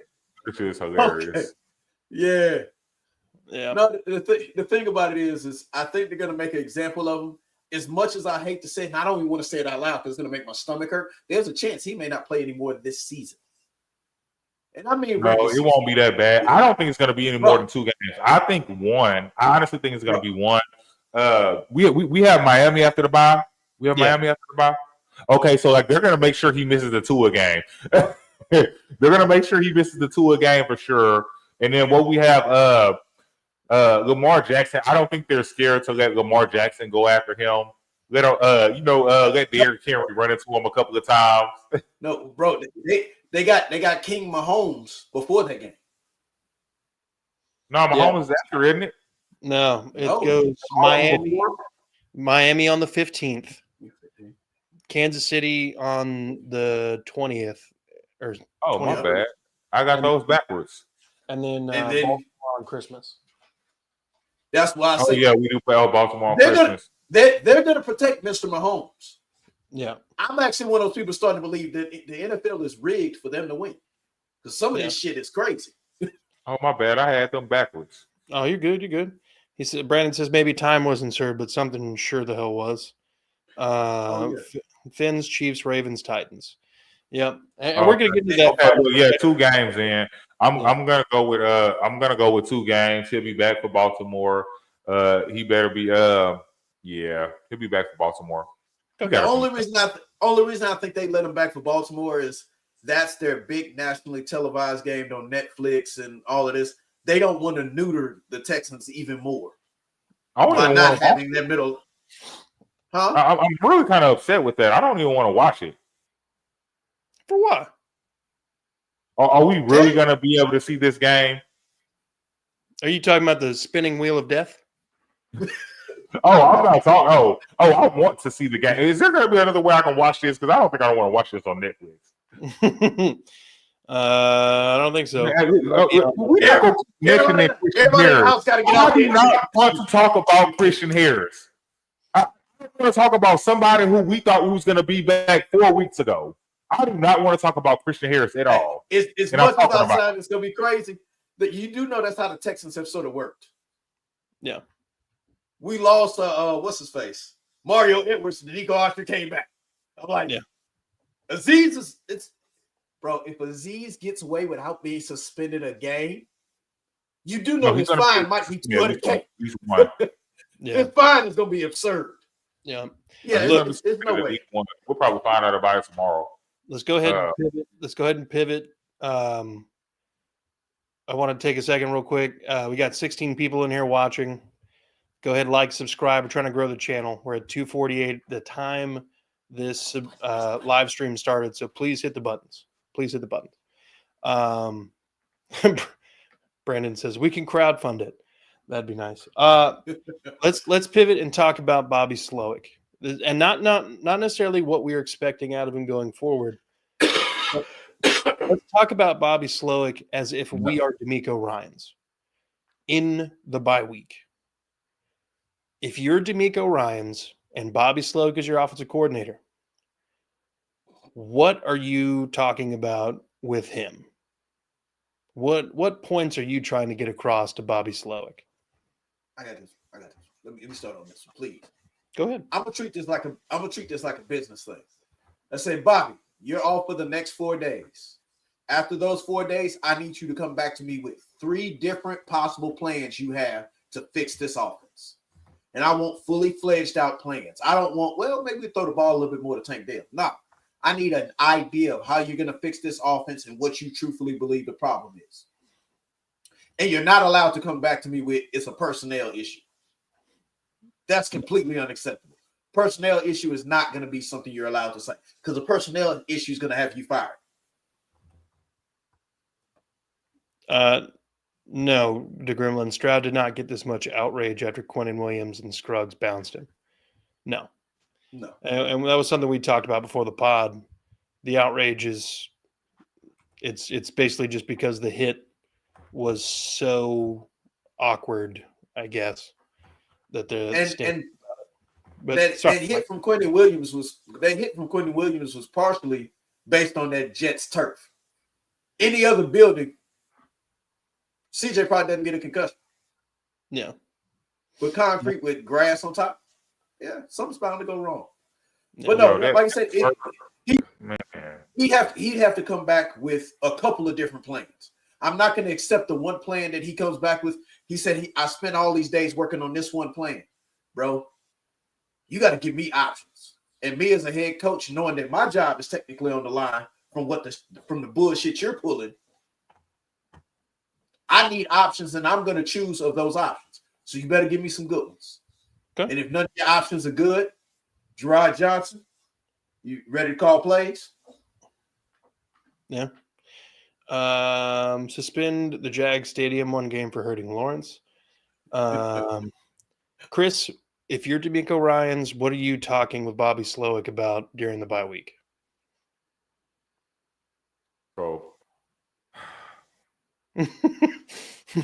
This is hilarious. Okay. Yeah. Yeah. No, the thing about it is I think they're gonna make an example of him. As much as I hate to say it, and I don't even want to say it out loud because it's gonna make my stomach hurt. There's a chance he may not play anymore this season. And I mean, no, it won't be that bad. I don't think it's going to be any more than 2 games. I think one. I honestly think it's going to be one. We have Miami after the bye. Miami after the bye. Okay, so like they're going to make sure he misses the Tua game. They're going to make sure he misses the Tua game for sure. And then what we have, Lamar Jackson. I don't think they're scared to let Lamar Jackson go after him. Let Derrick Henry run into him a couple of times. No, bro, they got King Mahomes before that game. No, Mahomes is after, isn't it? No, it goes Miami on the 15th, Kansas City on the 20th. My bad. I got those backwards. And then Baltimore on Christmas. That's why I say. Yeah, we do play Baltimore on Christmas. They're going to protect Mr. Mahomes. Yeah. I'm actually one of those people starting to believe that the NFL is rigged for them to win. Because some of this shit is crazy. Oh, my bad. I had them backwards. Oh, you're good. You're good. He said, Brandon says maybe time wasn't served, but something sure the hell was. Finns, Chiefs, Ravens, Titans. Yep. And we're going to get into that. Okay, well, yeah, 2 games in. I'm Yeah. gonna go with 2 games. He'll be back for Baltimore. He better be he'll be back for Baltimore. The only reason I think they let him back for Baltimore is that's their big nationally televised game on Netflix and all of this. They don't want to neuter the Texans even more by not having their middle. Huh? I'm really kind of upset with that. I don't even want to watch it. For what? Are we really going to be able to see this game? Are you talking about the spinning wheel of death? I'm not talking. I want to see the game. Is there going to be another way I can watch this? Because I don't think I want to watch this on Netflix. I don't think so. Everybody else got to get out. I do not want to talk about Christian Harris. I want to talk about somebody who we thought was going to be back 4 weeks ago. I do not want to talk about Christian Harris at all. It's much as outside. It's going to be crazy. But you do know that's how the Texans have sort of worked. Yeah. We lost, what's his face? Mario Edwards, and Nico Archer came back. I'm like, yeah. Aziz bro, if Aziz gets away without being suspended a game, you do know his fine might be $200K. His fine is going to be absurd. Yeah. Yeah, there's no way. We'll probably find out about it tomorrow. Let's go ahead and pivot. Let's go ahead and pivot. I want to take a second real quick. We got 16 people in here watching. Go ahead, like, subscribe. We're trying to grow the channel. We're at 248 the time this live stream started. So please hit the buttons. Please hit the buttons. Brandon says we can crowdfund it. That'd be nice. Let's pivot and talk about Bobby Slowick, and not necessarily what we're expecting out of him going forward. Let's talk about Bobby Slowick as if we are DeMeco Ryans in the bye week. If you're DeMeco Ryans and Bobby Slowick is your offensive coordinator, what are you talking about with him? What points are you trying to get across to Bobby Slowick? I got this. Let me start on this one, please. Go ahead. I'm gonna treat this like a business thing. Let's say, Bobby, you're off for the next 4 days. After those 4 days, I need you to come back to me with 3 different possible plans you have to fix this offense. And I want fully fledged out plans. I don't want, maybe we throw the ball a little bit more to Tank Dell. No, I need an idea of how you're going to fix this offense and what you truthfully believe the problem is. And you're not allowed to come back to me with it's a personnel issue. That's completely unacceptable. Personnel issue is not going to be something you're allowed to say because a personnel issue is going to have you fired. No, DeGrimlin. Stroud did not get this much outrage after Quinnen Williams and Scruggs bounced him. No. And that was something we talked about before the pod. The outrage is it's basically just because the hit was so awkward, I guess, that the hit from Quinnen Williams was partially based on that Jets turf. Any other building, CJ probably doesn't get a concussion. Yeah. With concrete with grass on top, something's bound to go wrong. But no, like I said, he'd have to come back with a couple of different plans. I'm not going to accept the one plan that he comes back with. He said, I spent all these days working on this one plan. Bro, you got to give me options. And me as a head coach, knowing that my job is technically on the line from the bullshit you're pulling, I need options, and I'm going to choose of those options. So you better give me some good ones. Okay. And if none of your options are good, Gerard Johnson, you ready to call plays? Yeah. Suspend the Jag Stadium 1 game for hurting Lawrence. Chris, if you're DeMeco Ryans, what are you talking with Bobby Slowick about during the bye week? Bro.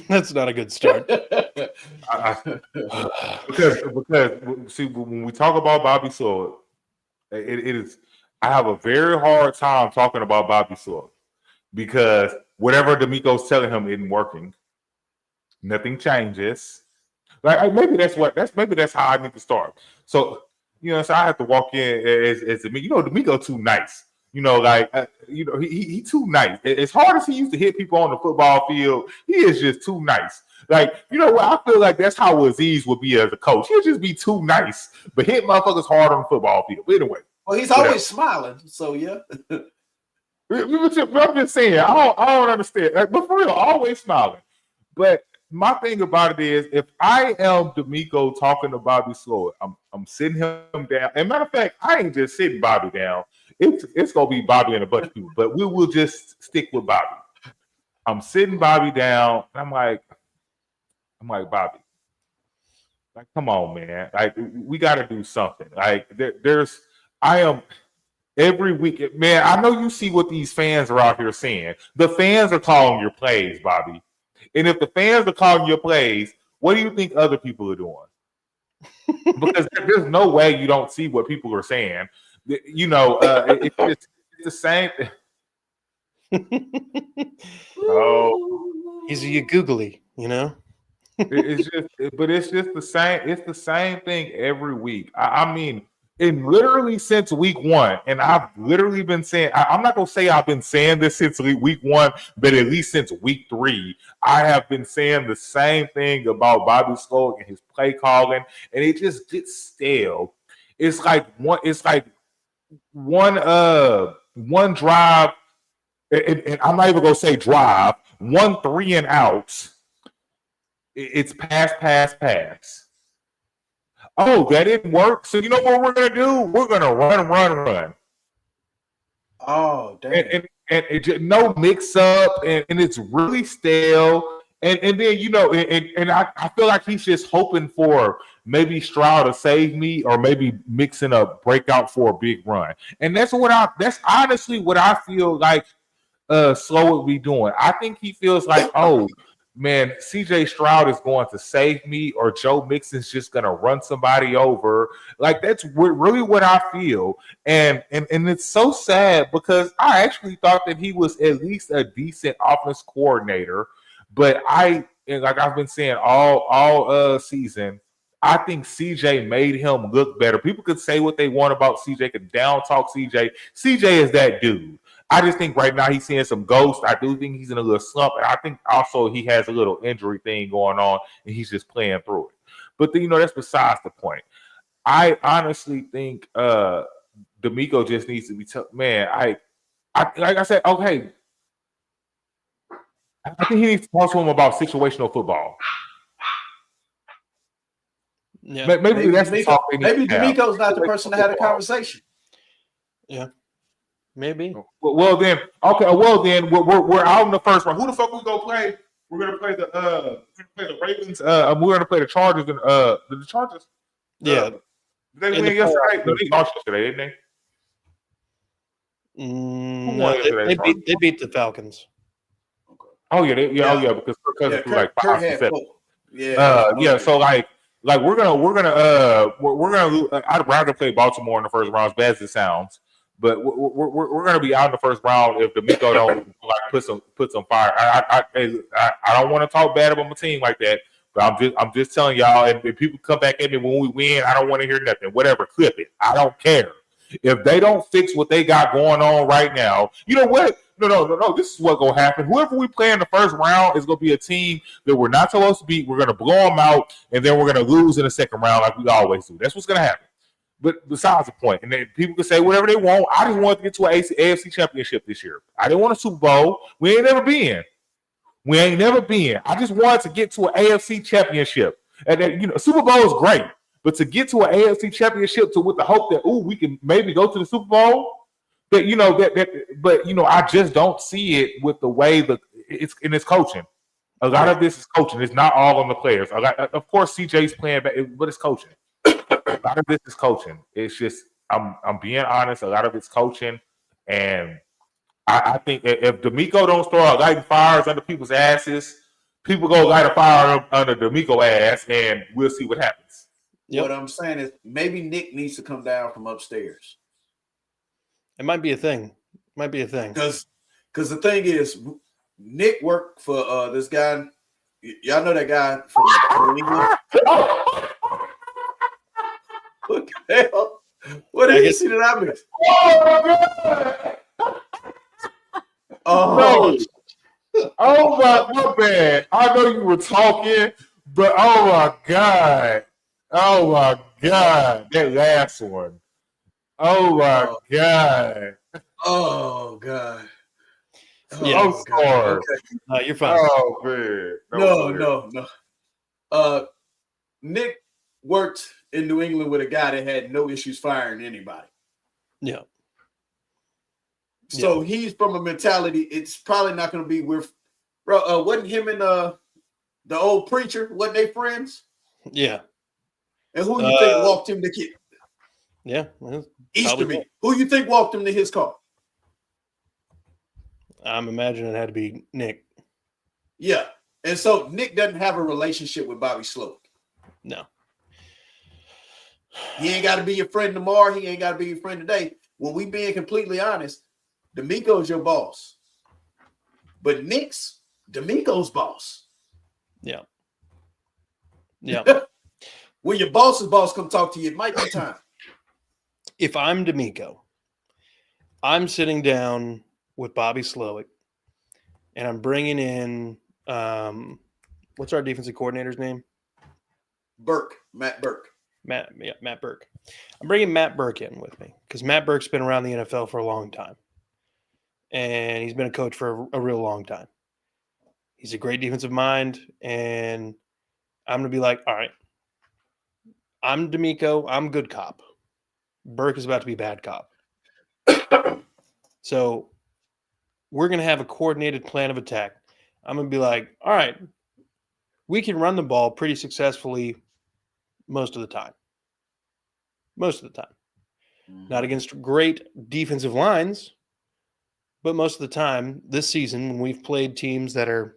That's not a good start. Because see, when we talk about Bobby Slowick, It is. I have a very hard time talking about Bobby Slow because whatever D'Amico's telling him isn't working. Nothing changes. Like maybe that's how I need to start. So so I have to walk in as D'Amico. D'Amico too nice. He too nice. As hard as he used to hit people on the football field, he is just too nice. Like, what? I feel like that's how Aziz would be as a coach. He'll just be too nice, but hit motherfuckers hard on the football field. But anyway. Well, he's always smiling, so yeah. I'm just saying, I don't understand. But for real, always smiling. But my thing about it is, if I am D'Amico talking to Bobby Slow, I'm sitting him down. And matter of fact, I ain't just sitting Bobby down. It's gonna be Bobby and a bunch of people, but we will just stick with Bobby. I'm sitting Bobby down, and I'm like, Bobby, like, come on, man. Like, we got to do something. Like, I am every week, man. I know you see what these fans are out here saying. The fans are calling your plays, Bobby. And if the fans are calling your plays, what do you think other people are doing? Because there's no way you don't see what people are saying. It's the same. He's a googly, It's just the same. It's the same thing every week. I mean, and literally since week one, and I've literally been saying, I'm not gonna say I've been saying this since week one, but at least since week 3, I have been saying the same thing about Bobby Slow and his play calling, and it just gets stale. It's like one drive, and I'm not even gonna say drive, 1 3 and outs. It's pass. Oh, that didn't work. So you know what we're gonna do? We're gonna run. Oh, damn. And it just, no mix up, and it's really stale. And then I feel like he's just hoping for maybe Stroud to save me, or maybe mixing a breakout for a big run. And that's honestly what I feel like Slow would be doing. I think he feels like, oh man, CJ Stroud is going to save me, or Joe Mixon's just going to run somebody over. Like, that's really what I feel. And it's so sad because I actually thought that he was at least a decent offense coordinator. But like I've been saying all season, I think CJ made him look better. People could say what they want about CJ, could down talk CJ. CJ is that dude. I just think right now he's seeing some ghosts. I do think he's in a little slump. And I think also he has a little injury thing going on, and he's just playing through it. But that's besides the point. I honestly think D'Amico just needs to be man, I like I said, okay. I think he needs to talk to him about situational football. Yeah. Maybe that's D'Amico, maybe D'Amico's not the person to have a conversation. Yeah. Maybe. Well then, we're out in the first round. Who the fuck we gonna play? We're gonna play the Ravens. We're gonna play the Chargers and the Chargers. Yeah. Did they win yesterday? They lost yesterday, didn't they? No, they beat the Falcons. Okay. Oh yeah, because Kirk Cousins threw like 5 to 7. Yeah. So like we're gonna I'd rather play Baltimore in the first round, as bad as it sounds. But we're going to be out in the first round if D'Amico don't put some fire. I don't want to talk bad about my team like that, but I'm just telling y'all. And if people come back at me when we win, I don't want to hear nothing. Whatever, clip it. I don't care. If they don't fix what they got going on right now, you know what? No. This is what's going to happen. Whoever we play in the first round is going to be a team that we're not supposed to beat. We're going to blow them out, and then we're going to lose in the second round like we always do. That's what's going to happen. But besides the point, and then people can say whatever they want. I just wanted to get to an AFC championship this year. I didn't want a Super Bowl. We ain't never been. I just wanted to get to an AFC championship. And then, Super Bowl is great. But to get to an AFC championship with the hope that, we can maybe go to the Super Bowl, but I just don't see it with the way it's coaching. A lot of this is coaching. It's not all on the players. Of course, CJ's playing, but it's coaching. A lot of this is coaching. It's just I'm being honest. A lot of it's coaching, and I think if D'Amico don't start lighting fires under people's asses, people go light a fire under D'Amico ass, and we'll see what happens. Yep. What I'm saying is maybe Nick needs to come down from upstairs. It might be a thing. Might be a thing. Because the thing is, Nick worked for this guy. Y'all know that guy from New England? What the hell? What did you see that I missed? No. Oh my bad. I know you were talking, but oh my god. That last one. Oh my god. Oh god. Yeah. I'm sorry. Okay. No, you're fine. Oh man. No. Nick worked in New England with a guy that had no issues firing anybody. Yeah. So he's from a mentality. It's probably not going to be with, bro. Wasn't him and the old preacher? Wasn't they friends? Yeah. And who you think walked him to kid? Yeah. Easterby. Who you think walked him to his car? I'm imagining it had to be Nick. Yeah. And so Nick doesn't have a relationship with Bobby Slowick. No. He ain't got to be your friend tomorrow. He ain't got to be your friend today. When we being completely honest, D'Amico's your boss. But Nick's D'Amico's boss. Yeah. Yeah. When your boss's boss come talk to you, it might be time. If I'm D'Amico, I'm sitting down with Bobby Slowick, and I'm bringing in what's our defensive coordinator's name? Matt Burke. Matt Burke. I'm bringing Matt Burke in with me because Matt Burke's been around the NFL for a long time, and he's been a coach for a real long time. He's a great defensive mind, and I'm going to be like, all right, I'm D'Amico. I'm good cop. Burke is about to be bad cop. So we're going to have a coordinated plan of attack. I'm going to be like, all right, we can run the ball pretty successfully most of the time. Most of the time. Not against great defensive lines, but most of the time this season when we've played teams that are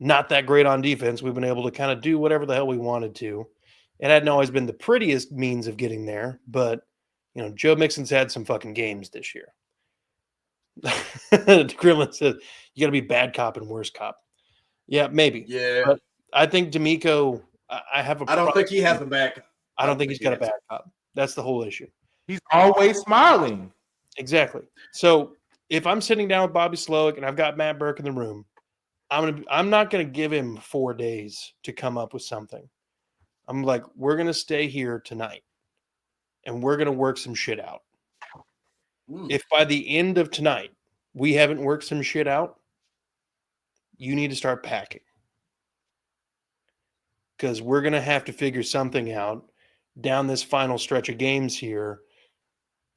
not that great on defense, we've been able to kind of do whatever the hell we wanted to. It hadn't always been the prettiest means of getting there, but, you know, Joe Mixon's had some fucking games this year. Gremlin says, you got to be bad cop and worse cop. Yeah, maybe. Yeah. But I think D'Amico, I don't think he has a bad cop. I don't think he's got a bad cop. That's the whole issue. He's always smiling. Exactly. So if I'm sitting down with Bobby Slowick and I've got Matt Burke in the room, I'm not going to give him 4 days to come up with something. I'm like, we're going to stay here tonight and we're going to work some shit out. If by the end of tonight we haven't worked some shit out, you need to start packing. Because we're going to have to figure something out down this final stretch of games here,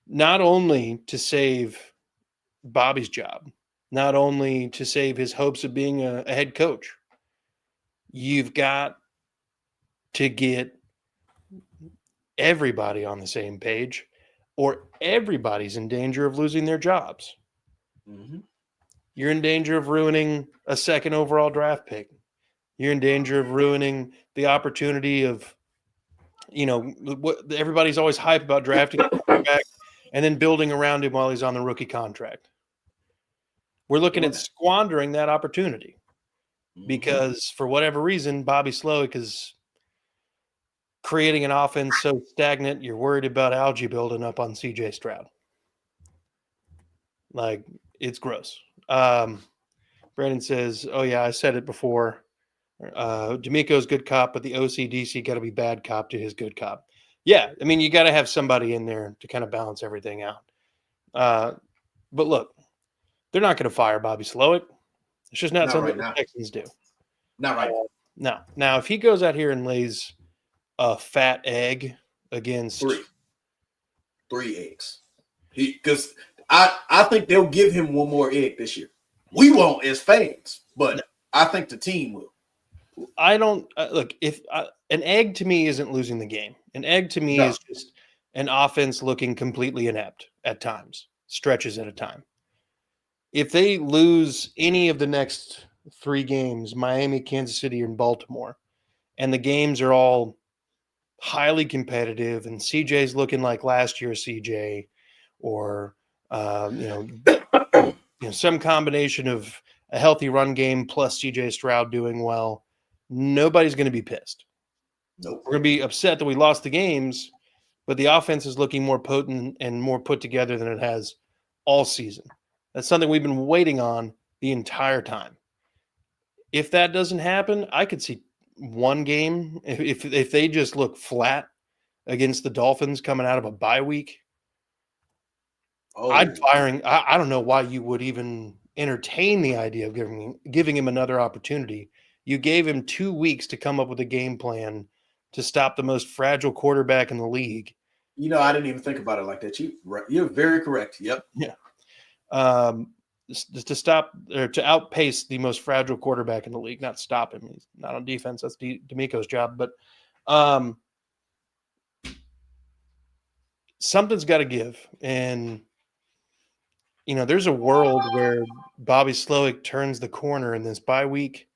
not only to save Bobby's job, not only to save his hopes of being a head coach. You've got to get everybody on the same page, or everybody's in danger of losing their jobs. Mm-hmm. You're in danger of ruining a second overall draft pick. You're in danger of ruining the opportunity of, you know, what everybody's always hyped about drafting a quarterback and then building around him while he's on the rookie contract. We're looking at squandering that opportunity because for whatever reason, Bobby Slowick is creating an offense so stagnant, you're worried about algae building up on CJ Stroud. Like, it's gross. Brandon says, oh, yeah, I said it before. D'Amico's good cop, but the OCDC got to be bad cop to his good cop. Yeah, I mean, you got to have somebody in there to kind of balance everything out. But look, they're not going to fire Bobby Slowick. It's just not something the Texans do. Not right now. Now, if he goes out here and lays a fat egg against 3 eggs, because I think they'll give him one more egg this year. We won't as fans, but I think the team will. I don't look. If an egg to me isn't losing the game. An egg to me is just an offense looking completely inept at times, stretches at a time. If they lose any of the next 3 games, Miami, Kansas City, and Baltimore, and the games are all highly competitive, and CJ's looking like last year's CJ, or Some combination of a healthy run game plus CJ Stroud doing well, nobody's going to be pissed. Nope. We're going to be upset that we lost the games, but the offense is looking more potent and more put together than it has all season. That's something we've been waiting on the entire time. If that doesn't happen, I could see one game. If they just look flat against the Dolphins coming out of a bye week, I'd firing. I don't know why you would even entertain the idea of giving him another opportunity. You gave him 2 weeks to come up with a game plan to stop the most fragile quarterback in the league. I didn't even think about it like that. You're very correct. Yep. Yeah. To stop or to outpace the most fragile quarterback in the league, not stop him. He's not on defense. That's D'Amico's job. But something's got to give. And, there's a world where Bobby Slowick turns the corner in this bye week.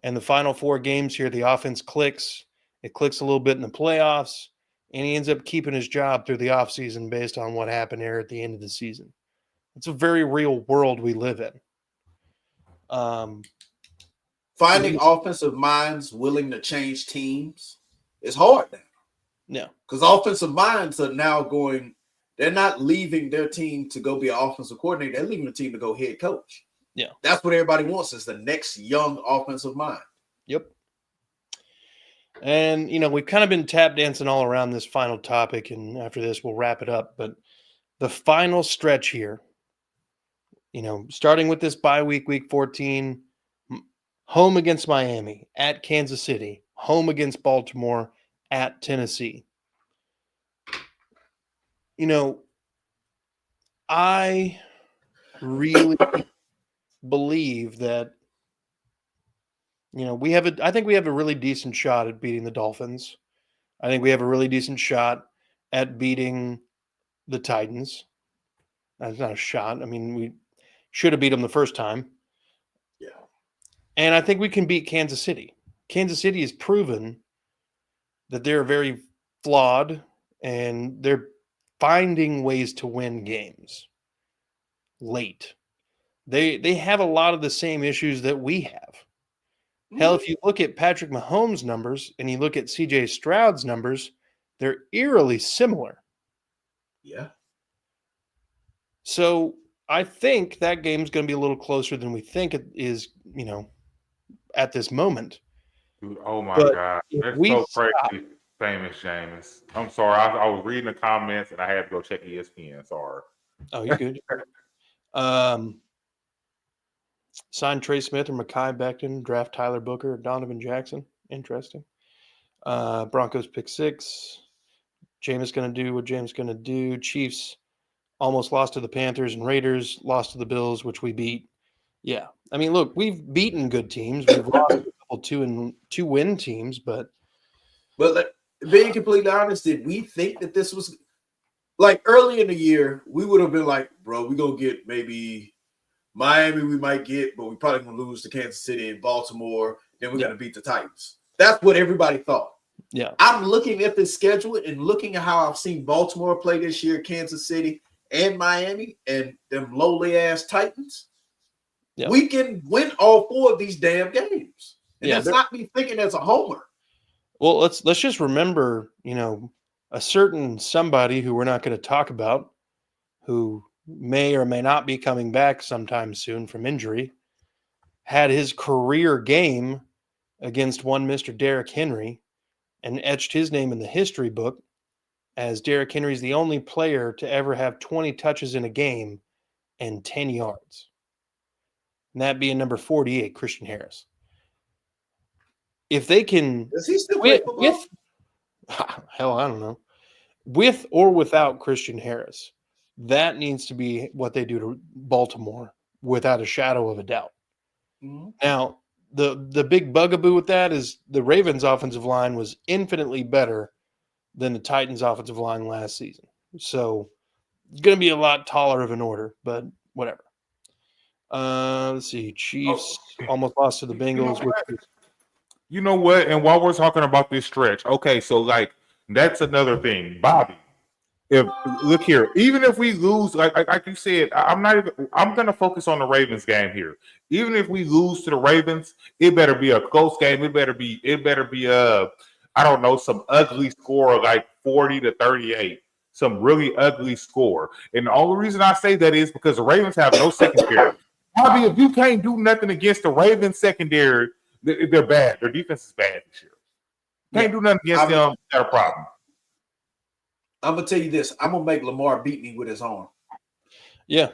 And the final 4 games here, the offense clicks. It clicks a little bit in the playoffs. And he ends up keeping his job through the offseason based on what happened there at the end of the season. It's a very real world we live in. Finding offensive minds willing to change teams is hard now. Yeah. Because offensive minds are now they're not leaving their team to go be an offensive coordinator. They're leaving the team to go head coach. Yeah. That's what everybody wants is the next young offensive mind. Yep. And, we've kind of been tap dancing all around this final topic, and after this, we'll wrap it up. But the final stretch here, starting with this bye week, week 14, home against Miami, at Kansas City, home against Baltimore, at Tennessee. I really believe that, I think we have a really decent shot at beating the Dolphins. I think we have a really decent shot at beating the Titans. That's not a shot. I mean, we should have beat them the first time. Yeah. And I think we can beat Kansas City. Kansas City has proven that they're very flawed and they're finding ways to win games late. They have a lot of the same issues that we have. Hell, if you look at Patrick Mahomes' numbers and you look at CJ Stroud's numbers, they're eerily similar. Yeah. So I think that game's going to be a little closer than we think it is, at this moment. Dude, oh my God. That's so crazy, famous James. I'm sorry. I was reading the comments and I had to go check ESPN. Sorry. Oh, you're good. Sign Trey Smith or Mekhi Becton, draft Tyler Booker or Donovan Jackson. Interesting. Broncos pick 6. Jameis going to do what James going to do. Chiefs almost lost to the Panthers, and Raiders lost to the Bills, which we beat. Yeah. I mean, look, we've beaten good teams. We've lost a couple 2-win teams, but being completely honest, did we think that this was like early in the year, we would have been like, bro, we're going to get maybe Miami we might get, but we probably going to lose to Kansas City and Baltimore. Then we're going to beat the Titans. That's what everybody thought. Yeah. I'm looking at this schedule and looking at how I've seen Baltimore play this year, Kansas City and Miami, and them lowly ass Titans. Yeah. We can win all 4 of these damn games. And that's not me thinking as a homer. Well, let's just remember, a certain somebody who we're not going to talk about, who may or may not be coming back sometime soon from injury, had his career game against one Mr. Derrick Henry and etched his name in the history book as Derrick Henry's the only player to ever have 20 touches in a game and 10 yards. And that being number 48, Christian Harris. If they can... Does he still play football? Hell, I don't know. With or without Christian Harris, that needs to be what they do to Baltimore without a shadow of a doubt. Mm-hmm. Now, the big bugaboo with that is the Ravens' offensive line was infinitely better than the Titans' offensive line last season. So it's going to be a lot taller of an order, but whatever. Let's see. Chiefs almost lost to the Bengals. You know what? And while we're talking about this stretch, okay, so like that's another thing. Bobby, if look here, even if we lose, like you said, I'm gonna focus on the Ravens game here. Even if we lose to the Ravens, it better be a close game. It better be I don't know, some ugly score like 40-38. Some really ugly score. And the only reason I say that is because the Ravens have no secondary. Bobby, if you can't do nothing against the Ravens secondary, they're bad. Their defense is bad this year. Can't do nothing against them, got a problem. I'm gonna tell you this. I'm gonna make Lamar beat me with his arm. Yeah.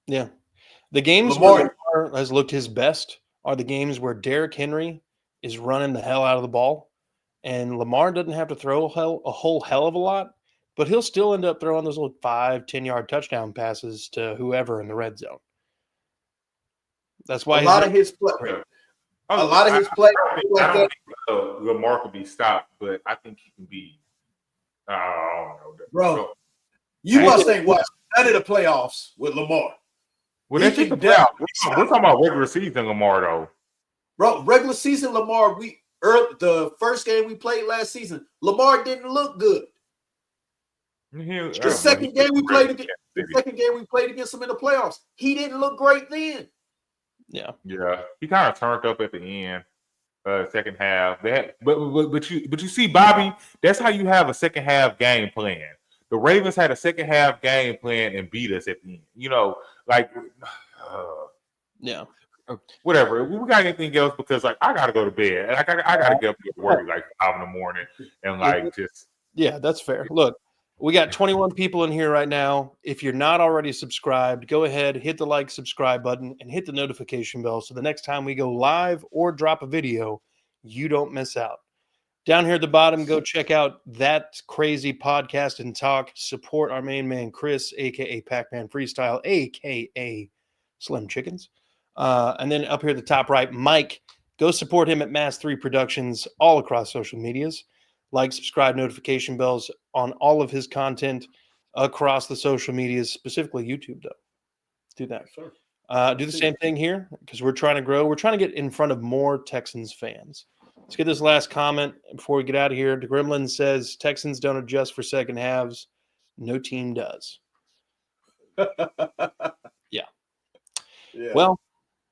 The games where Lamar has looked his best are the games where Derrick Henry is running the hell out of the ball, and Lamar doesn't have to throw a whole hell of a lot, but he'll still end up throwing those little 5-10 yard touchdown passes to whoever in the red zone. That's why a lot of his play. A lot of his play. I don't think Lamar can be stopped, but I think he can be. I don't know, bro. You must ain't watched none of the playoffs with Lamar. Well, that's just the playoffs. We're talking about regular season Lamar, though. Bro, regular season Lamar. The first game we played last season, Lamar didn't look good. The second game we played against him in the playoffs, he didn't look great then. Yeah. He kind of turned up at the end, second half. But you see, Bobby, that's how you have a second half game plan. The Ravens had a second half game plan and beat us at the end. You know, like, whatever. We got anything else? Because like I gotta go to bed and I gotta get up to work like 5 in the morning and like just. Yeah, that's fair. Look. We got 21 people in here right now. If you're not already subscribed, go ahead, hit the like, subscribe button, and hit the notification bell so the next time we go live or drop a video, you don't miss out. Down here at the bottom, go check out That Crazy Podcast and Talk. Support our main man, Chris, a.k.a. Pac-Man Freestyle, a.k.a. Slim Chickens. And then up here at the top right, Mike. Go support him at Mass 3 Productions all across social medias. Like, subscribe, notification bells on all of his content across the social medias, specifically YouTube, though. Do that. Sure. Do the same thing here because we're trying to grow. We're trying to get in front of more Texans fans. Let's get this last comment before we get out of here. DeGrimlin says, Texans don't adjust for second halves. No team does. Yeah. Well,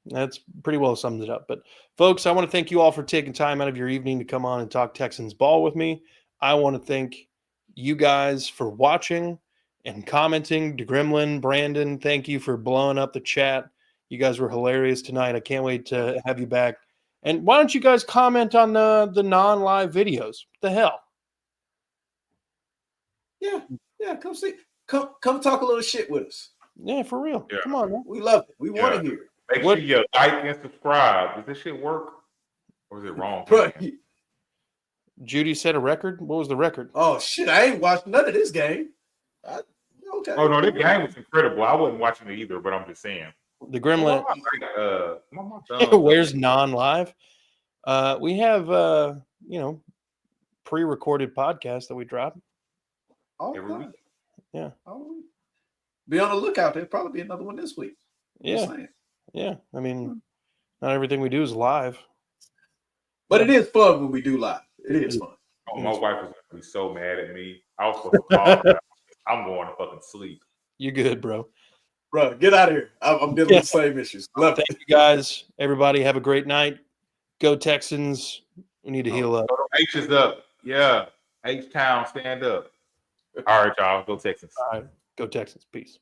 that's pretty well sums it up. But, folks, I want to thank you all for taking time out of your evening to come on and talk Texans ball with me. I want to thank you guys for watching and commenting. DeGrimlin, Brandon, thank you for blowing up the chat. You guys were hilarious tonight. I can't wait to have you back. And why don't you guys comment on the non-live videos? What the hell? Yeah, come see. Come talk a little shit with us. Yeah, for real. Yeah. Come on, man. We love it. We want to hear it. Make sure you like and subscribe. Does this shit work? Or is it wrong? Judy set a record. What was the record? Oh, shit. I ain't watched none of this game. Okay. Oh, no, this game was incredible. I wasn't watching it either, but I'm just saying. The Gremlin. Where's non-live? We have, pre-recorded podcasts that we drop. Every week. Yeah. Be on the lookout. There'll probably be another one this week. Yeah. I mean, not everything we do is live. But it is fun when we do live. It is fun. Oh, my wife was going to be so mad at me. I was supposed to call her. I'm going to fucking sleep. You're good, bro. Bro, get out of here. I'm dealing with the same issues. Love Thank you, guys. Everybody, have a great night. Go Texans. We need to heal up. H is up. Yeah. H-Town, stand up. All right, y'all. Go Texans. All right. Go Texans. Peace.